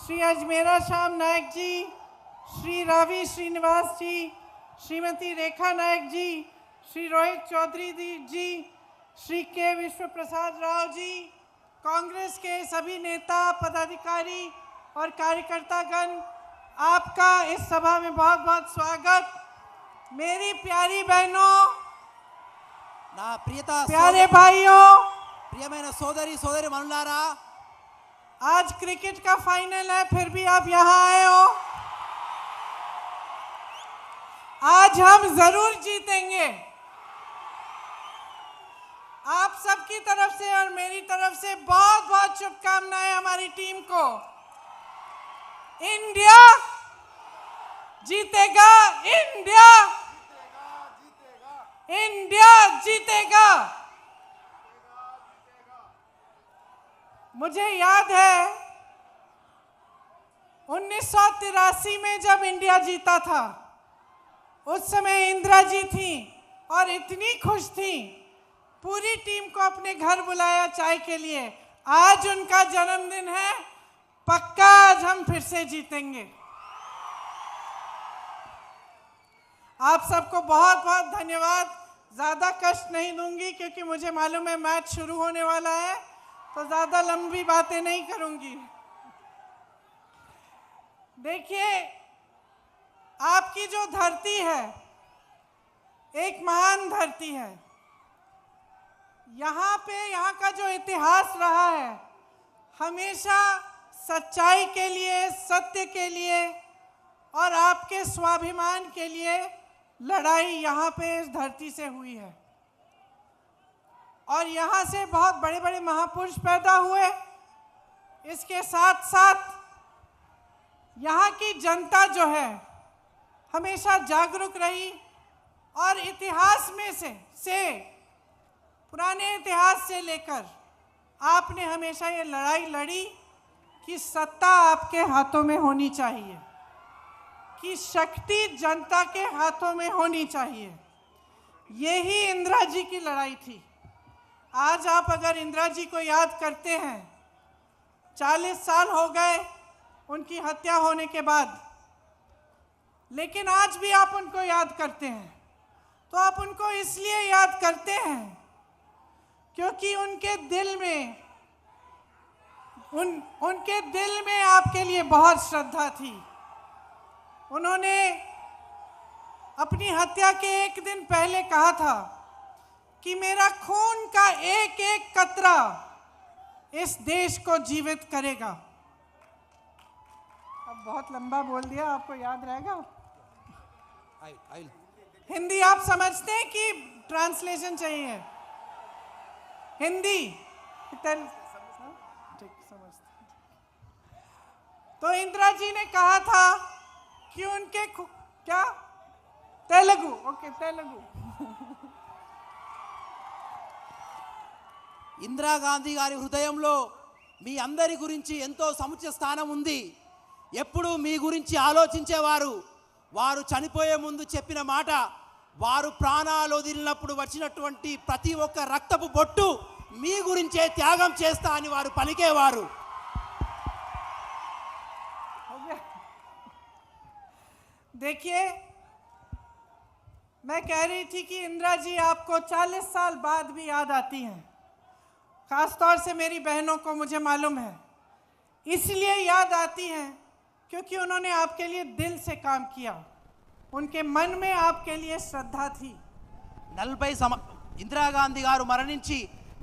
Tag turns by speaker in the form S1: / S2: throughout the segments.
S1: श्री अजमेरा श्याम नायक जी, श्री रावी श्रीनिवास जी, श्रीमती रेखा नायक जी, श्री रोहित चौधरी जी, श्री के विश्व प्रसाद राव जी, कांग्रेस के सभी नेता पदाधिकारी और कार्यकर्तागण, आपका इस सभा में बहुत बहुत स्वागत। मेरी प्यारी बहनों,
S2: ना प्रियता
S1: प्यारे भाइयों,
S2: प्रियమైన సోదరి సోదరి మనులారా,
S1: आज क्रिकेट का फाइनल है, फिर भी आप यहाँ आए हो। आज हम जरूर जीतेंगे। आप सबकी तरफ से और मेरी तरफ से बहुत बहुत शुभकामनाएं हमारी टीम को। इंडिया जीतेगा, इंडिया इंडिया जीतेगा। मुझे याद है 1983 में जब इंडिया जीता था, उस समय इंदिरा जी थी और इतनी खुश थी, पूरी टीम को अपने घर बुलाया चाय के लिए। आज उनका जन्मदिन है, पक्का आज हम फिर से जीतेंगे। आप सबको बहुत बहुत धन्यवाद। ज़्यादा कष्ट नहीं दूंगी क्योंकि मुझे मालूम है मैच शुरू होने वाला है, तो ज़्यादा लंबी बातें नहीं करूंगी। देखिए, आपकी जो धरती है एक महान धरती है। यहाँ पे यहाँ का जो इतिहास रहा है, हमेशा सच्चाई के लिए, सत्य के लिए और आपके स्वाभिमान के लिए लड़ाई यहाँ पे इस धरती से हुई है। और यहाँ से बहुत बड़े बड़े महापुरुष पैदा हुए। इसके साथ साथ यहाँ की जनता जो है हमेशा जागरूक रही और इतिहास में से पुराने इतिहास से लेकर आपने हमेशा ये लड़ाई लड़ी कि सत्ता आपके हाथों में होनी चाहिए, कि शक्ति जनता के हाथों में होनी चाहिए। यही इंदिरा जी की लड़ाई थी। आज आप अगर इंदिरा जी को याद करते हैं, 40 साल हो गए उनकी हत्या होने के बाद, लेकिन आज भी आप उनको याद करते हैं। तो आप उनको इसलिए याद करते हैं क्योंकि उनके दिल में आपके लिए बहुत श्रद्धा थी। उन्होंने अपनी हत्या के एक दिन पहले कहा था कि मेरा खून का एक एक कतरा इस देश को जीवित करेगा। अब बहुत लंबा बोल दिया, आपको याद रहेगा? हिंदी आप समझते हैं कि ट्रांसलेशन चाहिए? हिंदी ठीक समझते। तो इंदिरा जी ने कहा था कि उनके क्या तेलुगु, ओके तेलुगु।
S2: ఇందిరాగాంధీ గారి హృదయంలో మీ అందరి గురించి ఎంతో సముచిత స్థానం ఉంది. ఎప్పుడు మీ గురించి ఆలోచించేవారు. వారు చనిపోయే ముందు చెప్పిన మాట, వారు ప్రాణాలు వదిలినప్పుడు వచ్చినటువంటి ప్రతి ఒక్క రక్తపు బొట్టు మీ గురించే త్యాగం చేస్తా అని వారు పలికేవారు.
S1: देखिए, मैं कह रही थी कि इंदिरा जी आपको 40 साल बाद भी याद आती हैं। खासतौर से मेरी बहनों को मुझे मालूम है, इसलिए याद आती हैं क्योंकि उन्होंने आपके लिए दिल से काम किया। उनके मन में आपके लिए श्रद्धा थी।
S2: ఇందిరాగాంధీ గారు మరణించి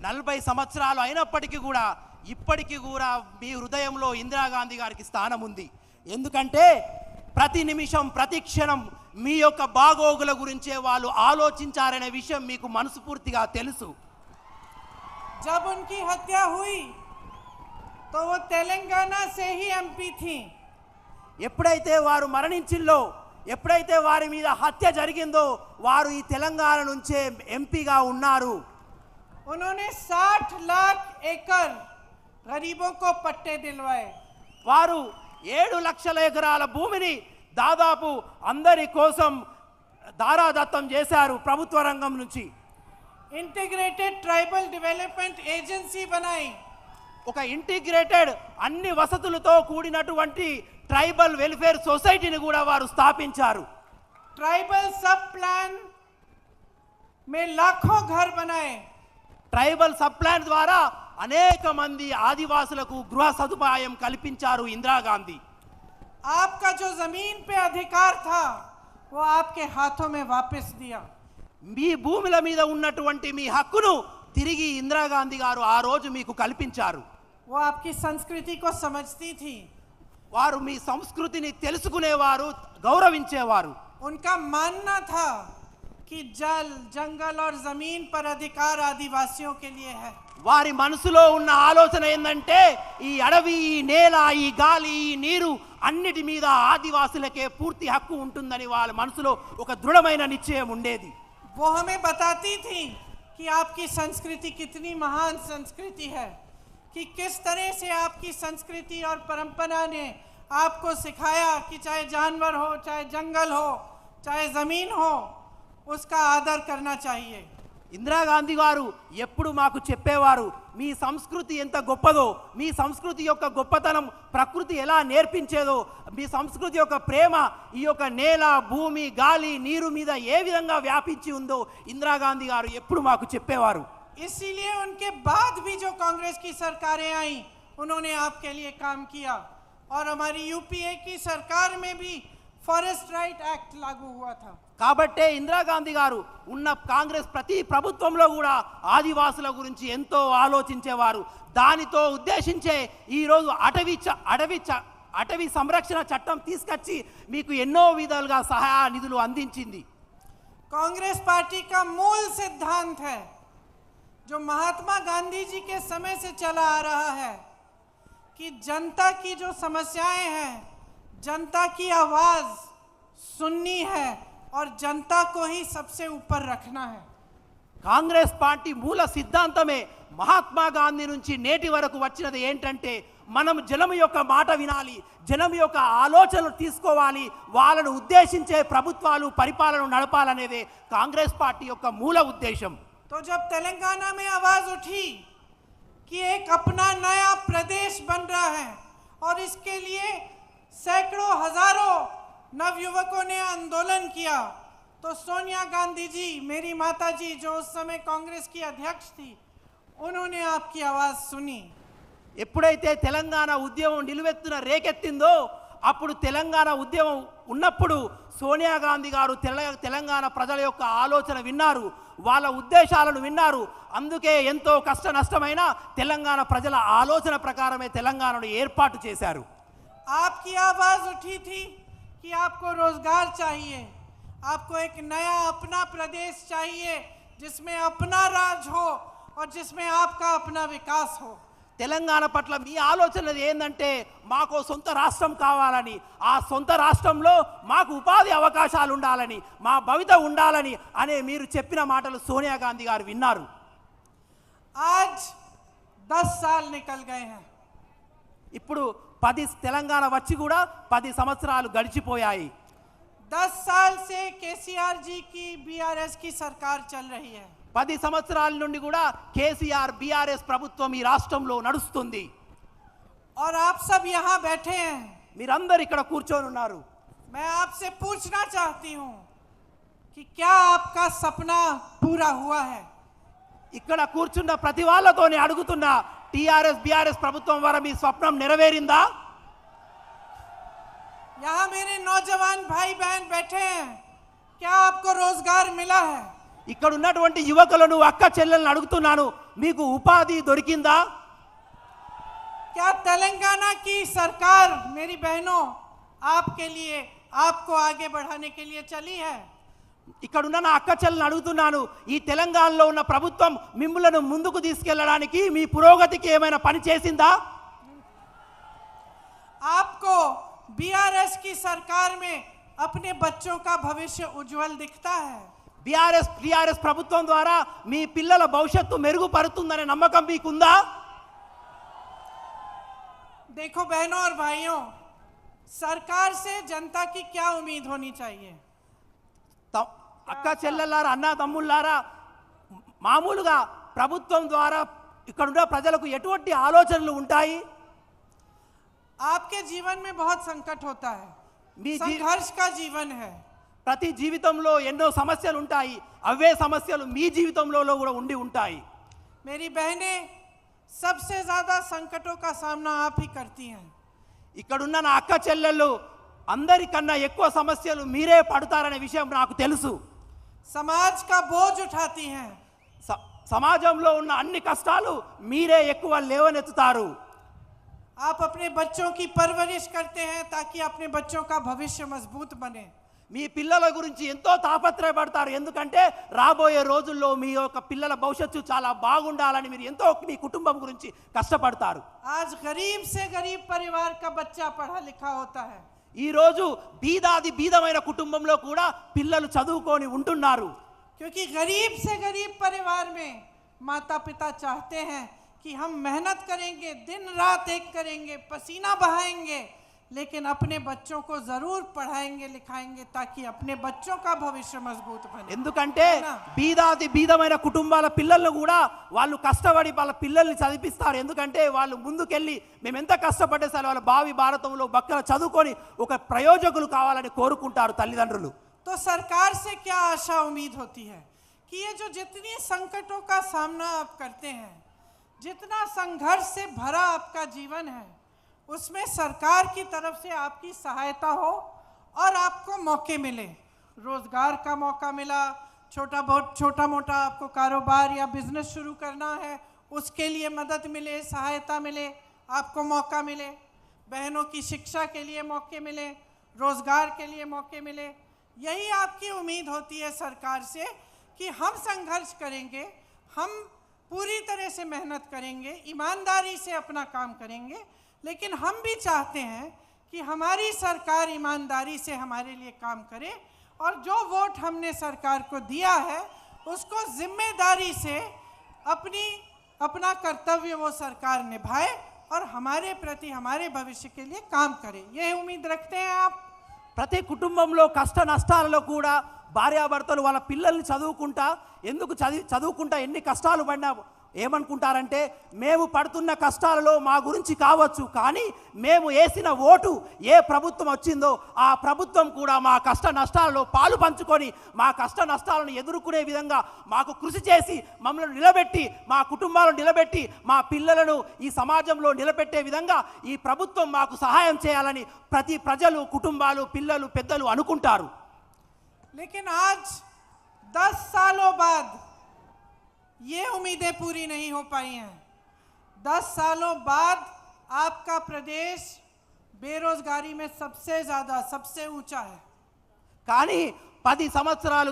S2: 40 సంవత్సరాలు అయినప్పటికీ కూడా ఇప్పటికీ కూడా మీ హృదయంలో ఇందిరాగాంధీ గారికి స్థానం ఉంది. ఎందుకంటే ప్రతి నిమిషం ప్రతి క్షణం మీ యొక్క బాగోగుల గురించే వాళ్ళు ఆలోచించారనే విషయం మీకు మనస్ఫూర్తిగా తెలుసు.
S1: जब उनकी हत्या हुई तो वो तेलंगाना से ही एमपी थी।
S2: ఎప్పుడైతే వారు మరణించిల్లో, ఎప్పుడైతే వారి మీద హత్య జరిగిందో, వారు ఈ తెలంగాణ నుంచే ఎంపీగా ఉన్నారు.
S1: उन्होंने 60 लाख एकड़ गरीबों को पट्टे दिलवाए।
S2: వారు 7 లక్షల ఎకరాల భూమిని దాదాపు అందరి కోసం దారాదత్తం చేశారు ప్రభుత్వ రంగం నుంచి.
S1: इंटीग्रेटेड ट्राइबल डेवलपमेंट एजेंसी बनाई
S2: ఒక ఇంటిగ్రేటెడ్ అన్ని వసతులతో కూడినటువంటి ట్రైబల్ వెల్ఫేర్ సొసైటీని కూడా వారు స్థాపించారు.
S1: ट्राइबल सब प्लान में लाखों घर बनाए.
S2: ట్రైబల్ సబ్ ప్లాన్ ద్వారా అనేక మంది ఆదివాసులకు గృహ సదుపాయం కల్పించారు ఇందిరాగాంధీ.
S1: आपका जो जमीन पे अधिकार था वो आपके हाथों में वापस दिया.
S2: మీ భూముల మీద ఉన్నటువంటి మీ హక్కును తిరిగి ఇందిరాగాంధీ గారు ఆ రోజు మీకు కల్పించారు.
S1: वो आपकी संस्कृति को समझती थी.
S2: వారు మీ సంస్కృతిని తెలుసుకునేవారు, గౌరవించేవారు.
S1: उनका मानना था कि जल, जंगल और जमीन पर अधिकार आदिवासियों के लिए है.
S2: వారి మనసులో ఉన్న ఆలోచన ఏంటంటే ఈ అడవి, ఈ నేల, ఈ గాలి, ఈ నీరు అన్నిటి మీద ఆదివాసులకే పూర్తి హక్కు ఉంటుందని వాళ్ళ మనసులో ఒక దృఢమైన నిశ్చయం ఉండేది.
S1: वो हमें बताती थी कि आपकी संस्कृति कितनी महान संस्कृति है, कि किस तरह से आपकी संस्कृति और परंपरा ने आपको सिखाया कि चाहे जानवर हो, चाहे जंगल हो, चाहे जमीन हो, उसका आदर करना चाहिए.
S2: ఇందిరాగాంధీ గారు ఎప్పుడు మాకు చెప్పేవారు, మీ సంస్కృతి ఎంత గొప్పదో, మీ సంస్కృతి యొక్క గొప్పతనం ప్రకృతి ఎలా నేర్పించేదో, మీ సంస్కృతి యొక్క ప్రేమ ఈ యొక్క నేల, భూమి, గాలి, నీరు మీద ఏ విధంగా వ్యాపించి ఉందో ఇందిరాగాంధీ గారు ఎప్పుడు మాకు చెప్పేవారు.
S1: इसीलिए उनके बाद भी जो कांग्रेस की सरकारें आई उन्होंने आपके लिए काम किया. और हमारी यूपीए की सरकार में भी फॉरेस्ट राइट एक्ट लागू हुआ था.
S2: కాబట్టే ఇందిరాగాంధీ గారు ఉన్న కాంగ్రెస్ ప్రతి ప్రభుత్వంలో కూడా ఆదివాసుల గురించి ఎంతో ఆలోచించేవారు. దానితో ఉద్దేశించే ఈరోజు అటవీ సంరక్షణ చట్టం తీసుకొచ్చి మీకు ఎన్నో విధాలుగా సహాయ నిధులు అందించింది.
S1: कांग्रेस पार्टी का मूल सिद्धांत है जो महात्मा गांधी जी के समय से चला आ रहा है कि जनता की जो समस्याएं हैं, जनता की आवाज सुननी है और जनता को ही सबसे ऊपर रखना है.
S2: కాంగ్రెస్ పార్టీ మూల సిద్ధాంతమే మహాత్మా గాంధీ నుంచి నేటి వరకు వచ్చినది ఏంటంటే మనం జనం యొక్క మాట వినాలి, జనం యొక్క ఆలోచనలు తీసుకోవాలి, వాళ్ళను ఉద్దేశించే ప్రభుత్వాలు పరిపాలన నడపాలనేదే కాంగ్రెస్ పార్టీ యొక్క మూల ఉద్దేశం.
S1: तो जब तेलंगाना में आवाज उठी कि एक अपना नया प्रदेश बन रहा है और इसके लिए सैकड़ों हजारों नवयुवकों ने आंदोलन किया, तो सोनिया गांधी जी, मेरी माता जी जो उस समय कांग्रेस की अध्यक्ष थी, उन्होंने आपकी आवाज सुनी.
S2: ఎప్పుడైతే తెలంగాణ ఉద్యమం నిలువెత్తున రేకెత్తిందో అప్పుడు తెలంగాణ ఉద్యమం ఉన్నప్పుడు సోనియా గాంధీ గారు తెలంగాణ ప్రజల యొక్క ఆలోచన విన్నారు, వాళ్ళ ఉద్దేశాలను విన్నారు. అందుకే ఎంతో కష్ట నష్టమైన తెలంగాణ ప్రజల ఆలోచన ప్రకారమే తెలంగాణను ఏర్పాటు చేశారు.
S1: आपकी आवाज उठी थी कि आपको रोजगार चाहिए, आपको एक नया अपना प्रदेश चाहिए जिसमें अपना राज हो और जिसमें आपका अपना विकास हो.
S2: తెలంగాణ పట్ల మీ ఆలోచన ఏంటంటే మాకు సొంత రాష్ట్రం కావాలని, ఆ సొంత రాష్ట్రంలో మాకు ఉపాధి అవకాశాలు ఉండాలని, మా భవిత ఉండాలని అనే మీరు చెప్పిన మాటలు సోనియా గాంధీ గారు విన్నారు.
S1: आज 10 साल निकल गए हैं.
S2: ఇప్పుడు 10 తెలంగాణ వచ్చి కూడా 10 సంవత్సరాలు గడిచిపోయాయి.
S1: 10 साल से केसीआर जी की बीआरएस की सरकार चल रही है.
S2: 10 సంవత్సరాల నుండి కూడా కేసీఆర్ బీఆర్ఎస్ ప్రభుత్వం ఈ రాష్ట్రంలో నడుస్తుంది.
S1: और आप सब यहाँ बैठे हैं.
S2: మీరందరూ ఇక్కడ కూర్చొని ఉన్నారు.
S1: मैं आपसे पूछना चाहती हूँ कि क्या आपका सपना पूरा हुआ है?
S2: ఇక్కడ కూర్చున్న ప్రతి వాళ్ళతోనే అడుగుతున్నా, టీఆర్ఎస్ బీఆర్ఎస్ ప్రభుత్వం వారి మీ స్వప్నం నెరవేరిందా?
S1: यहाँ मेरे नौजवान भाई बहन बैठे हैं, क्या आपको रोजगार मिला है?
S2: ఇక్కడ ఉన్నటువంటి యువకులను, అక్క చెల్లెలను అడుగుతున్నాను, మీకు ఉపాధి దొరికిందా?
S1: क्या तेलंगाना की सरकार, मेरी बहनों, आपके लिए, आपको आगे बढ़ाने के लिए चली है?
S2: ఇక్కడ ఉన్న నా అక్క చెల్లెలను అడుగుతున్నాను, ఈ తెలంగాణలో ఉన్న ప్రభుత్వం మిమ్మల్ని ముందుకు తీసుకెళ్లడానికి, మీ పురోగతికి ఏమైనా పని చేసిందా?
S1: आपको बीआरएस की सरकार में अपने बच्चों का भविष्य उज्जवल दिखता है?
S2: టీఆర్ఎస్ ప్రభుత్వం ద్వారా మీ పిల్లల భవిష్యత్తు మెరుగుపడుతుందనే నమ్మకం మీకుందా?
S1: देखो बहनों और भाइयों, सरकार से जनता की क्या उम्मीद होनी चाहिए?
S2: అక్క చెల్లెలారా, అన్న తమ్ముళ్ళారా, మామూలుగా ప్రభుత్వం ద్వారా ఇక్కడున్న ప్రజలకు ఎటువంటి ఆలోచనలు ఉంటాయి?
S1: आपके जीवन में बहुत संकट होता है,
S2: మీ
S1: संघर्ष का जीवन है।
S2: ప్రతి జీవితంలో ఎన్నో సమస్యలు ఉంటాయి. అవే సమస్యలు మీ జీవితంలో కూడా ఉండి ఉంటాయి.
S1: मेरी बहनें सबसे ज्यादा संकटों का सामना आप ही करती हैं।
S2: ఇక్కడున్న నా అక్క చెల్లెళ్ళు అందరికన్నా ఎక్కువ సమస్యలు మీరే పడతారనే విషయం నాకు తెలుసు.
S1: समाज का बोझ उठाती हैं।
S2: సమాజంలో ఉన్న అన్ని కష్టాలు మీరే ఎక్కువ లేవనెత్తుతారు.
S1: आप अपने बच्चों की परवरिश करते हैं ताकि अपने बच्चों का भविष्य मजबूत बने।
S2: మీ పిల్లల గురించి ఎంతో తాపత్రయపడతారు. ఎందుకంటే రాబోయే రోజుల్లో మీ యొక్క పిల్లల భవిష్యత్తు చాలా బాగుండాలని మీరు ఎంతో మీ కుటుంబం గురించి కష్టపడతారు.
S1: आज गरीब से गरीब परिवार का बच्चा पढ़ा लिखा होता है।
S2: ఈ రోజు బీదాది బీదమైన కుటుంబంలో కూడా పిల్లలు చదువుకొని ఉంటున్నారు.
S1: क्योंकि गरीब से गरीब परिवार में माता पिता चाहते हैं कि हम मेहनत करेंगे, दिन रात एक करेंगे, पसीना बहाएंगे, लेकिन अपने बच्चों को जरूर पढ़ाएंगे लिखाएंगे ताकि अपने बच्चों का भविष्य मजबूत बने।
S2: ఎందుకంటే బీదాది బీదమైన కుటుంబాల పిల్లలను కూడా వాళ్ళు కష్టపడి వాళ్ళ పిల్లల్ని చదివిస్తారు. ఎందుకంటే వాళ్ళు ముందుకెళ్ళి మేము ఎంత కష్టపడ్డే సరే వాళ్ళ భావి భారతంలో బక్కల చదువుకొని ఒక ప్రయోజకులు కావాలని కోరుకుంటారు తల్లిదండ్రులు.
S1: तो सरकार से क्या आशा उम्मीद होती है कि ये जो जितनी संकटों का सामना आप करते हैं, जितना संघर्ष से भरा आपका जीवन है, उसमें सरकार की तरफ से आपकी सहायता हो और आपको मौके मिले। रोजगार का मौका मिला, छोटा मोटा आपको कारोबार या बिजनेस शुरू करना है, उसके लिए मदद मिले, सहायता मिले, आपको मौका मिले। बहनों की शिक्षा के लिए मौके मिले, रोजगार के लिए मौके मिले। यही आपकी उम्मीद होती है सरकार से कि हम संघर्ष करेंगे, हम पूरी तरह से मेहनत करेंगे, ईमानदारी से अपना काम करेंगे, लेकिन हम भी चाहते हैं कि हमारी सरकार ईमानदारी से हमारे लिए काम करे और जो वोट हमने सरकार को दिया है उसको जिम्मेदारी से अपना कर्तव्य वो सरकार निभाए और हमारे प्रति हमारे भविष्य के लिए काम करे। यह उम्मीद रखते हैं आप?
S2: ప్రతి కుటుంబంలో కష్ట నష్టాలలో కూడా భార్యాభర్తలు వాళ్ళ పిల్లల్ని చదువుకుంటా ఎన్ని కష్టాలు పడినా ఏమనుకుంటారంటే మేము పడుతున్న కష్టాలలో మా గురించి కావచ్చు, కానీ మేము వేసిన ఓటు ఏ ప్రభుత్వం వచ్చిందో ఆ ప్రభుత్వం కూడా మా కష్ట నష్టాలలో పాలు పంచుకొని మా కష్ట నష్టాలను ఎదుర్కొనే విధంగా మాకు కృషి చేసి మమ్మల్ని నిలబెట్టి మా కుటుంబాలను నిలబెట్టి మా పిల్లలను ఈ సమాజంలో నిలబెట్టే విధంగా ఈ ప్రభుత్వం మాకు సహాయం చేయాలని ప్రతి ప్రజలు, కుటుంబాలు, పిల్లలు, పెద్దలు అనుకుంటారు.
S1: लेकिन आज 10 सालों बाद ये उम्मीदें पूरी नहीं हो पाई हैं। 10 सालों बाद आपका प्रदेश बेरोजगारी में सबसे ज्यादा, सबसे ऊंचा है।
S2: కానీ 10 సంవత్సరాలు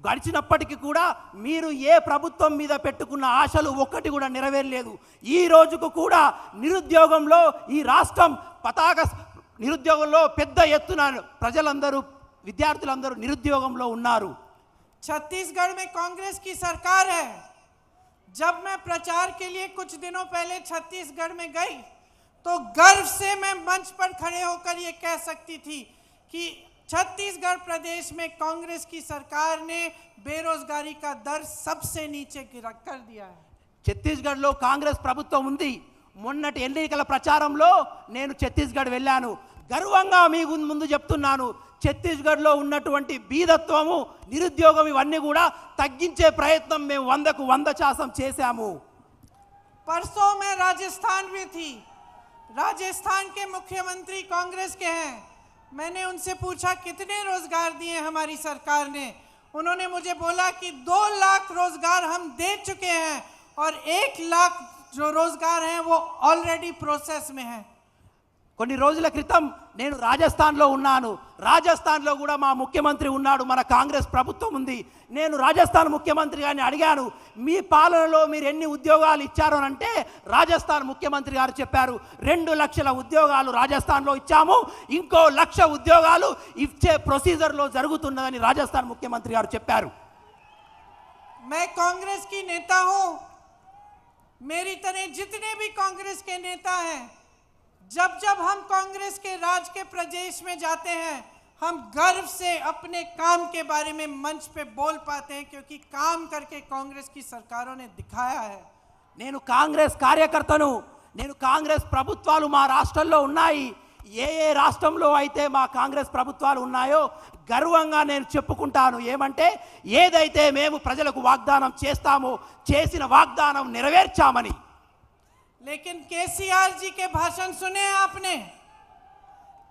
S2: గడిచినప్పటికీ కూడా మీరు ఏ ప్రభుత్వం మీద పెట్టుకున్న ఆశలు ఒక్కటి కూడా నెరవేరలేదు. ఈ రోజుకు కూడా నిరుద్యోగంలో ఈ రాష్ట్రం నిరుద్యోగంలో పెద్ద ఎత్తున ప్రజలందరూ, విద్యార్థులందరూ నిరుద్యోగంలో ఉన్నారు.
S1: छत्तीसगढ़ में कांग्रेस की सरकार है। जब मैं प्रचार के लिए कुछ दिनों पहले छत्तीसगढ़ में गई तो गर्व से मैं मंच पर खड़े होकर ये कह सकती थी कि छत्तीसगढ़ प्रदेश में कांग्रेस की सरकार ने बेरोजगारी का दर सबसे नीचे कर दिया है।
S2: ఛత్తీస్గఢ్లో కాంగ్రెస్ ప్రభుత్వం ఉంది. మొన్నటి ఎన్నికల ప్రచారంలో నేను ఛత్తీస్గఢ్ వెళ్ళాను. గర్వంగా మీ ముందు చెప్తున్నాను, ఛత్తీస్గఢ్లో ఉన్నటువంటి బీదత్వము, నిరుద్యోగం ఇవన్నీ కూడా తగ్గించే ప్రయత్నం మేము 100కు 100% చేశాము.
S1: परसों में राजस्थान में थी। राजस्थान के मुख्यमंत्री कांग्रेस के हैं। मैंने उनसे पूछा कितने रोजगार दिए हमारी सरकार ने। उन्होंने मुझे बोला कि 2 लाख रोजगार हम दे चुके हैं और 1 लाख जो रोजगार हैं वो ऑलरेडी प्रोसेस में है।
S2: కొన్ని రోజుల క్రితం నేను రాజస్థాన్లో ఉన్నాను. రాజస్థాన్లో కూడా మా ముఖ్యమంత్రి ఉన్నాడు, మన కాంగ్రెస్ ప్రభుత్వం ఉంది. నేను రాజస్థాన్ ముఖ్యమంత్రి గారిని అడిగాను, మీ పాలనలో మీరు ఎన్ని ఉద్యోగాలు ఇచ్చారు అని అంటే రాజస్థాన్ ముఖ్యమంత్రి గారు చెప్పారు 2 లక్షల ఉద్యోగాలు రాజస్థాన్లో ఇచ్చాము, ఇంకో 1 లక్ష ఉద్యోగాలు ఇచ్చే ప్రొసీజర్లో జరుగుతున్నదని రాజస్థాన్ ముఖ్యమంత్రి గారు చెప్పారు.
S1: मैं कांग्रेस की नेता हूं, मेरी तरह जितने भी कांग्रेस के नेता हैं, जब जब हम कांग्रेस के राज के प्रदेश में जाते हैं हम गर्व से अपने काम के बारे में मंच पे बोल पाते हैं, क्योंकि काम करके कांग्रेस की सरकारों ने दिखाया है
S2: నేను కాంగ్రెస్ కార్యకర్తను. నేను కాంగ్రెస్ ప్రభుత్వాలు మా రాష్ట్రంలో ఉన్నాయి. ఏ ఏ రాష్ట్రంలో అయితే మా కాంగ్రెస్ ప్రభుత్వాలు ఉన్నాయో గర్వంగా నేను చెప్పుకుంటాను. ఏమంటే ఏదైతే మేము ప్రజలకు వాగ్దానం చేస్తామో చేసిన వాగ్దానం నెరవేర్చామని.
S1: लेकिन केसीआर जी के भाषण सुने आपने?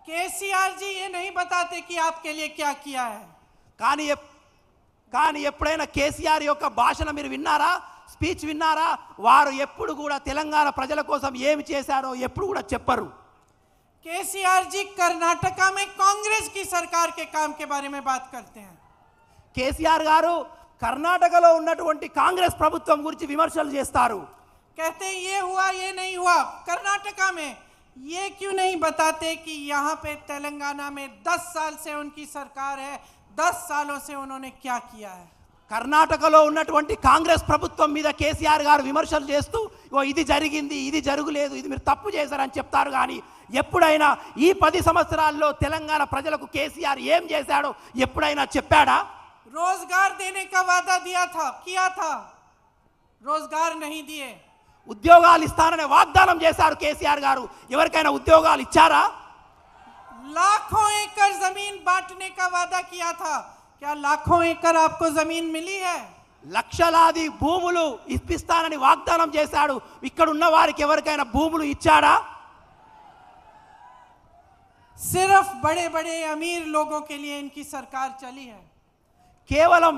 S1: केसीआर जी ये नहीं बताते कि आपके लिए क्या किया है.
S2: కానీ ఎప్పుడైనా కేసీఆర్ యొక్క భాషణ మీరు విన్నారా? స్పీచ్ విన్నారా? వారు ఎప్పుడు కూడా తెలంగాణ ప్రజల కోసం ఏమి చేశారో ఎప్పుడు కూడా చెప్పరు.
S1: केसीआर जी कर्नाटका में कांग्रेस की सरकार के काम के बारे में बात करते हैं.
S2: కేసీఆర్ గారు కర్ణాటకలో ఉన్నటువంటి కాంగ్రెస్ ప్రభుత్వం గురించి విమర్శలు చేస్తారు.
S1: कहते हैं ये हुआ ये नहीं हुआ. कर्नाटका में ये क्यों नहीं बताते कि यहाँ पे तेलंगाना में 10 साल से उनकी सरकार है, 10 सालों से उन्होंने क्या किया है.
S2: కర్ణాటకలో ఉన్నటువంటి కాంగ్రెస్ ప్రభుత్వం మీద కేసీఆర్ గారు విమర్శలు చేస్తూ ఇది జరిగింది, ఇది జరగలేదు, ఇది మీరు తప్పు చేశారని చెప్తారు. కానీ ఎప్పుడైనా ఈ 10 సంవత్సరాల్లో తెలంగాణ ప్రజలకు కేసీఆర్ ఏం చేశాడో ఎప్పుడైనా చెప్పాడా?
S1: रोजगार देने का वादा किया था, रोजगार नहीं दिए.
S2: ఉద్యోగాలు ఇస్తాననే వాగ్దానం చేశారు కేసీఆర్ గారు. ఎవరికైనా ఉద్యోగాలు ఇచ్చారా?
S1: लाखों एकड़ जमीन बांटने का वादा किया था. क्या लाखों एकड़ आपको जमीन मिली है?
S2: లక్షలాది భూములు ఇప్పిస్తానని వాగ్దానం చేశాడు. ఇక్కడ ఉన్న వారికి ఎవరికైనా భూములు ఇచ్చాడా?
S1: सिर्फ बड़े बड़े अमीर लोगों के लिए इनकी सरकार चली है.
S2: కేవలం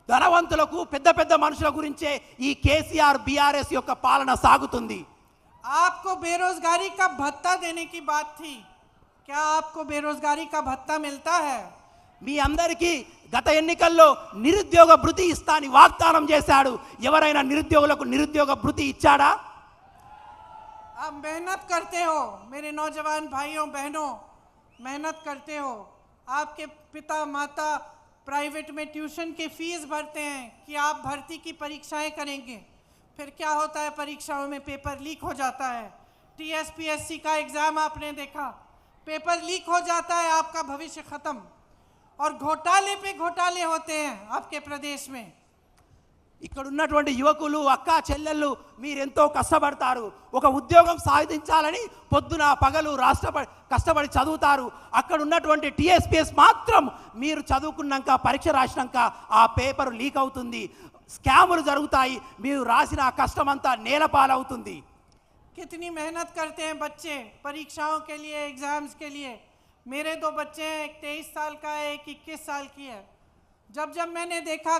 S2: ధనవంతులకు పెద్ద పెద్ద మనుషుల గురించే ఈ కేసీఆర్ బీఆర్ఎస్ యొక్క పాలన సాగుతుంది.
S1: आपको बेरोजगारी का भत्ता देने की बात थी. क्या आपको बेरोजगारी का भत्ता मिलता है?
S2: మీ అందరికీ గత ఎన్నికల్లో నిరుద్యోగ భృతి ఇస్తాని వాగ్దానం చేశాడు. ఎవరైనా నిరుద్యోగులకు నిరుద్యోగ భృతి ఇచ్చాడా?
S1: आप मेहनत करते हो मेरे नौजवान भाइयों बहनों, मेहनत करते हो. आपके पिता माता प्राइवेट में ट्यूशन की फीस भरते हैं कि आप भर्ती की परीक्षाएं करेंगे. फिर क्या होता है? परीक्षाओं में पेपर लीक हो जाता है. टीएसपीएससी का एग्ज़ाम आपने देखा, पेपर लीक हो जाता है, आपका भविष्य खत्म. और घोटाले पे घोटाले होते हैं आपके प्रदेश में.
S2: ఇక్కడ ఉన్నటువంటి యువకులు అక్కా చెల్లెళ్ళు మీరెంతో కష్టపడతారు. ఒక ఉద్యోగం సాధించాలని పొద్దున పగలు కష్టపడి చదువుతారు. అక్కడ ఉన్నటువంటి టీఎస్పీఎస్ మాత్రం మీరు చదువుకున్నాక పరీక్ష రాసినాక ఆ పేపర్ లీక్ అవుతుంది, స్కాములు జరుగుతాయి, మీరు రాసిన ఆ కష్టమంతా నేలపాలవుతుంది.
S1: कितनी मेहनत करते हैं बच्चे परीक्षाओं के लिए, एग्जाम्स के लिए. मेरे 2 बच्चे हैं, एक 23 साल का है, एक 21 साल की है. जब मैंने देखा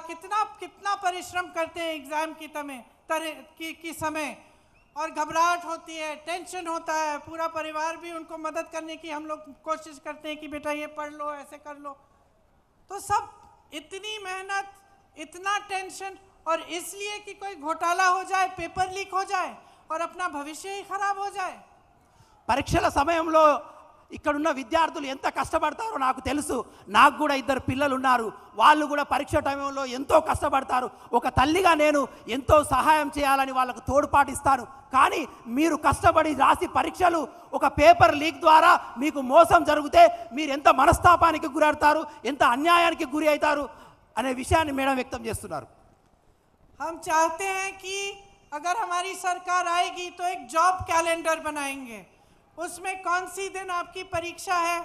S1: कितना परिश्रम करते हैं एग्ज़ाम की समय, और घबराहट होती है, टेंशन होता है. पूरा परिवार भी उनको मदद करने की हम लोग कोशिश करते हैं कि बेटा ये पढ़ लो, ऐसे कर लो. तो सब इतनी मेहनत, इतना टेंशन, और इसलिए कि कोई घोटाला हो जाए, पेपर लीक हो जाए और अपना भविष्य ही खराब हो जाए.
S2: పరీక్షల సమయంలో ఇక్కడున్న విద్యార్థులు ఎంత కష్టపడతారో నాకు తెలుసు. నాకు కూడా 2 పిల్లలు ఉన్నారు. వాళ్ళు కూడా పరీక్ష టైంలో ఎంతో కష్టపడతారు. ఒక తల్లిగా నేను ఎంతో సహాయం చేయాలని వాళ్ళకు తోడ్పాటిస్తాను. కానీ మీరు కష్టపడి రాసి పరీక్షలు ఒక పేపర్ లీక్ ద్వారా మీకు మోసం జరిగితే మీరు ఎంత మనస్తాపానికి గురవుతారు, ఎంత అన్యాయానికి గురి అవుతారు అనే విషయాన్ని మేడం వ్యక్తం చేస్తున్నారు.
S1: हम चाहते हैं कि अगर हमारी सरकार आएगी तो एक जॉब कैलेंडर बनाएंगे. उसमें कौन सी दिन आपकी परीक्षा है,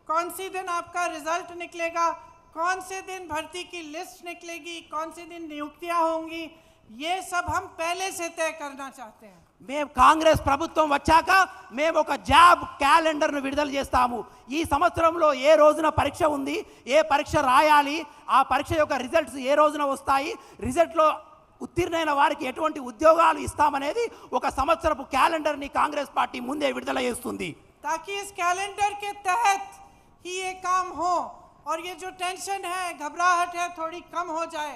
S1: कौन सी दिन आपका रिजल्ट निकलेगा, कौन से दिन भर्ती की लिस्ट निकलेगी, कौन से दिन नियुक्तियां होंगी, ये सब हम पहले से तय करना चाहते हैं.
S2: మేము కాంగ్రెస్ ప్రభుత్వం వచ్చాక మేము ఒక జాబ్ క్యాలెండర్ను విడుదల చేస్తాము. ఈ సంవత్సరంలో ఏ రోజున పరీక్ష ఉంది, ఏ పరీక్ష రాయాలి, ఆ పరీక్ష యొక్క రిజల్ట్స్ ఏ రోజున వస్తాయి, రిజల్ట్లో ఉత్తీర్ణైన వారికి ఎటువంటి ఉద్యోగాలు ఇస్తామనేది ఒక సంవత్సరపు క్యాలెండర్ని కాంగ్రెస్ పార్టీ ముందే విడుదల చేస్తుంది.
S1: ताकि इस कैलेंडर के तहत ही ये काम हो और ये जो टेंशन है, घबराहट है, थोड़ी कम हो जाए.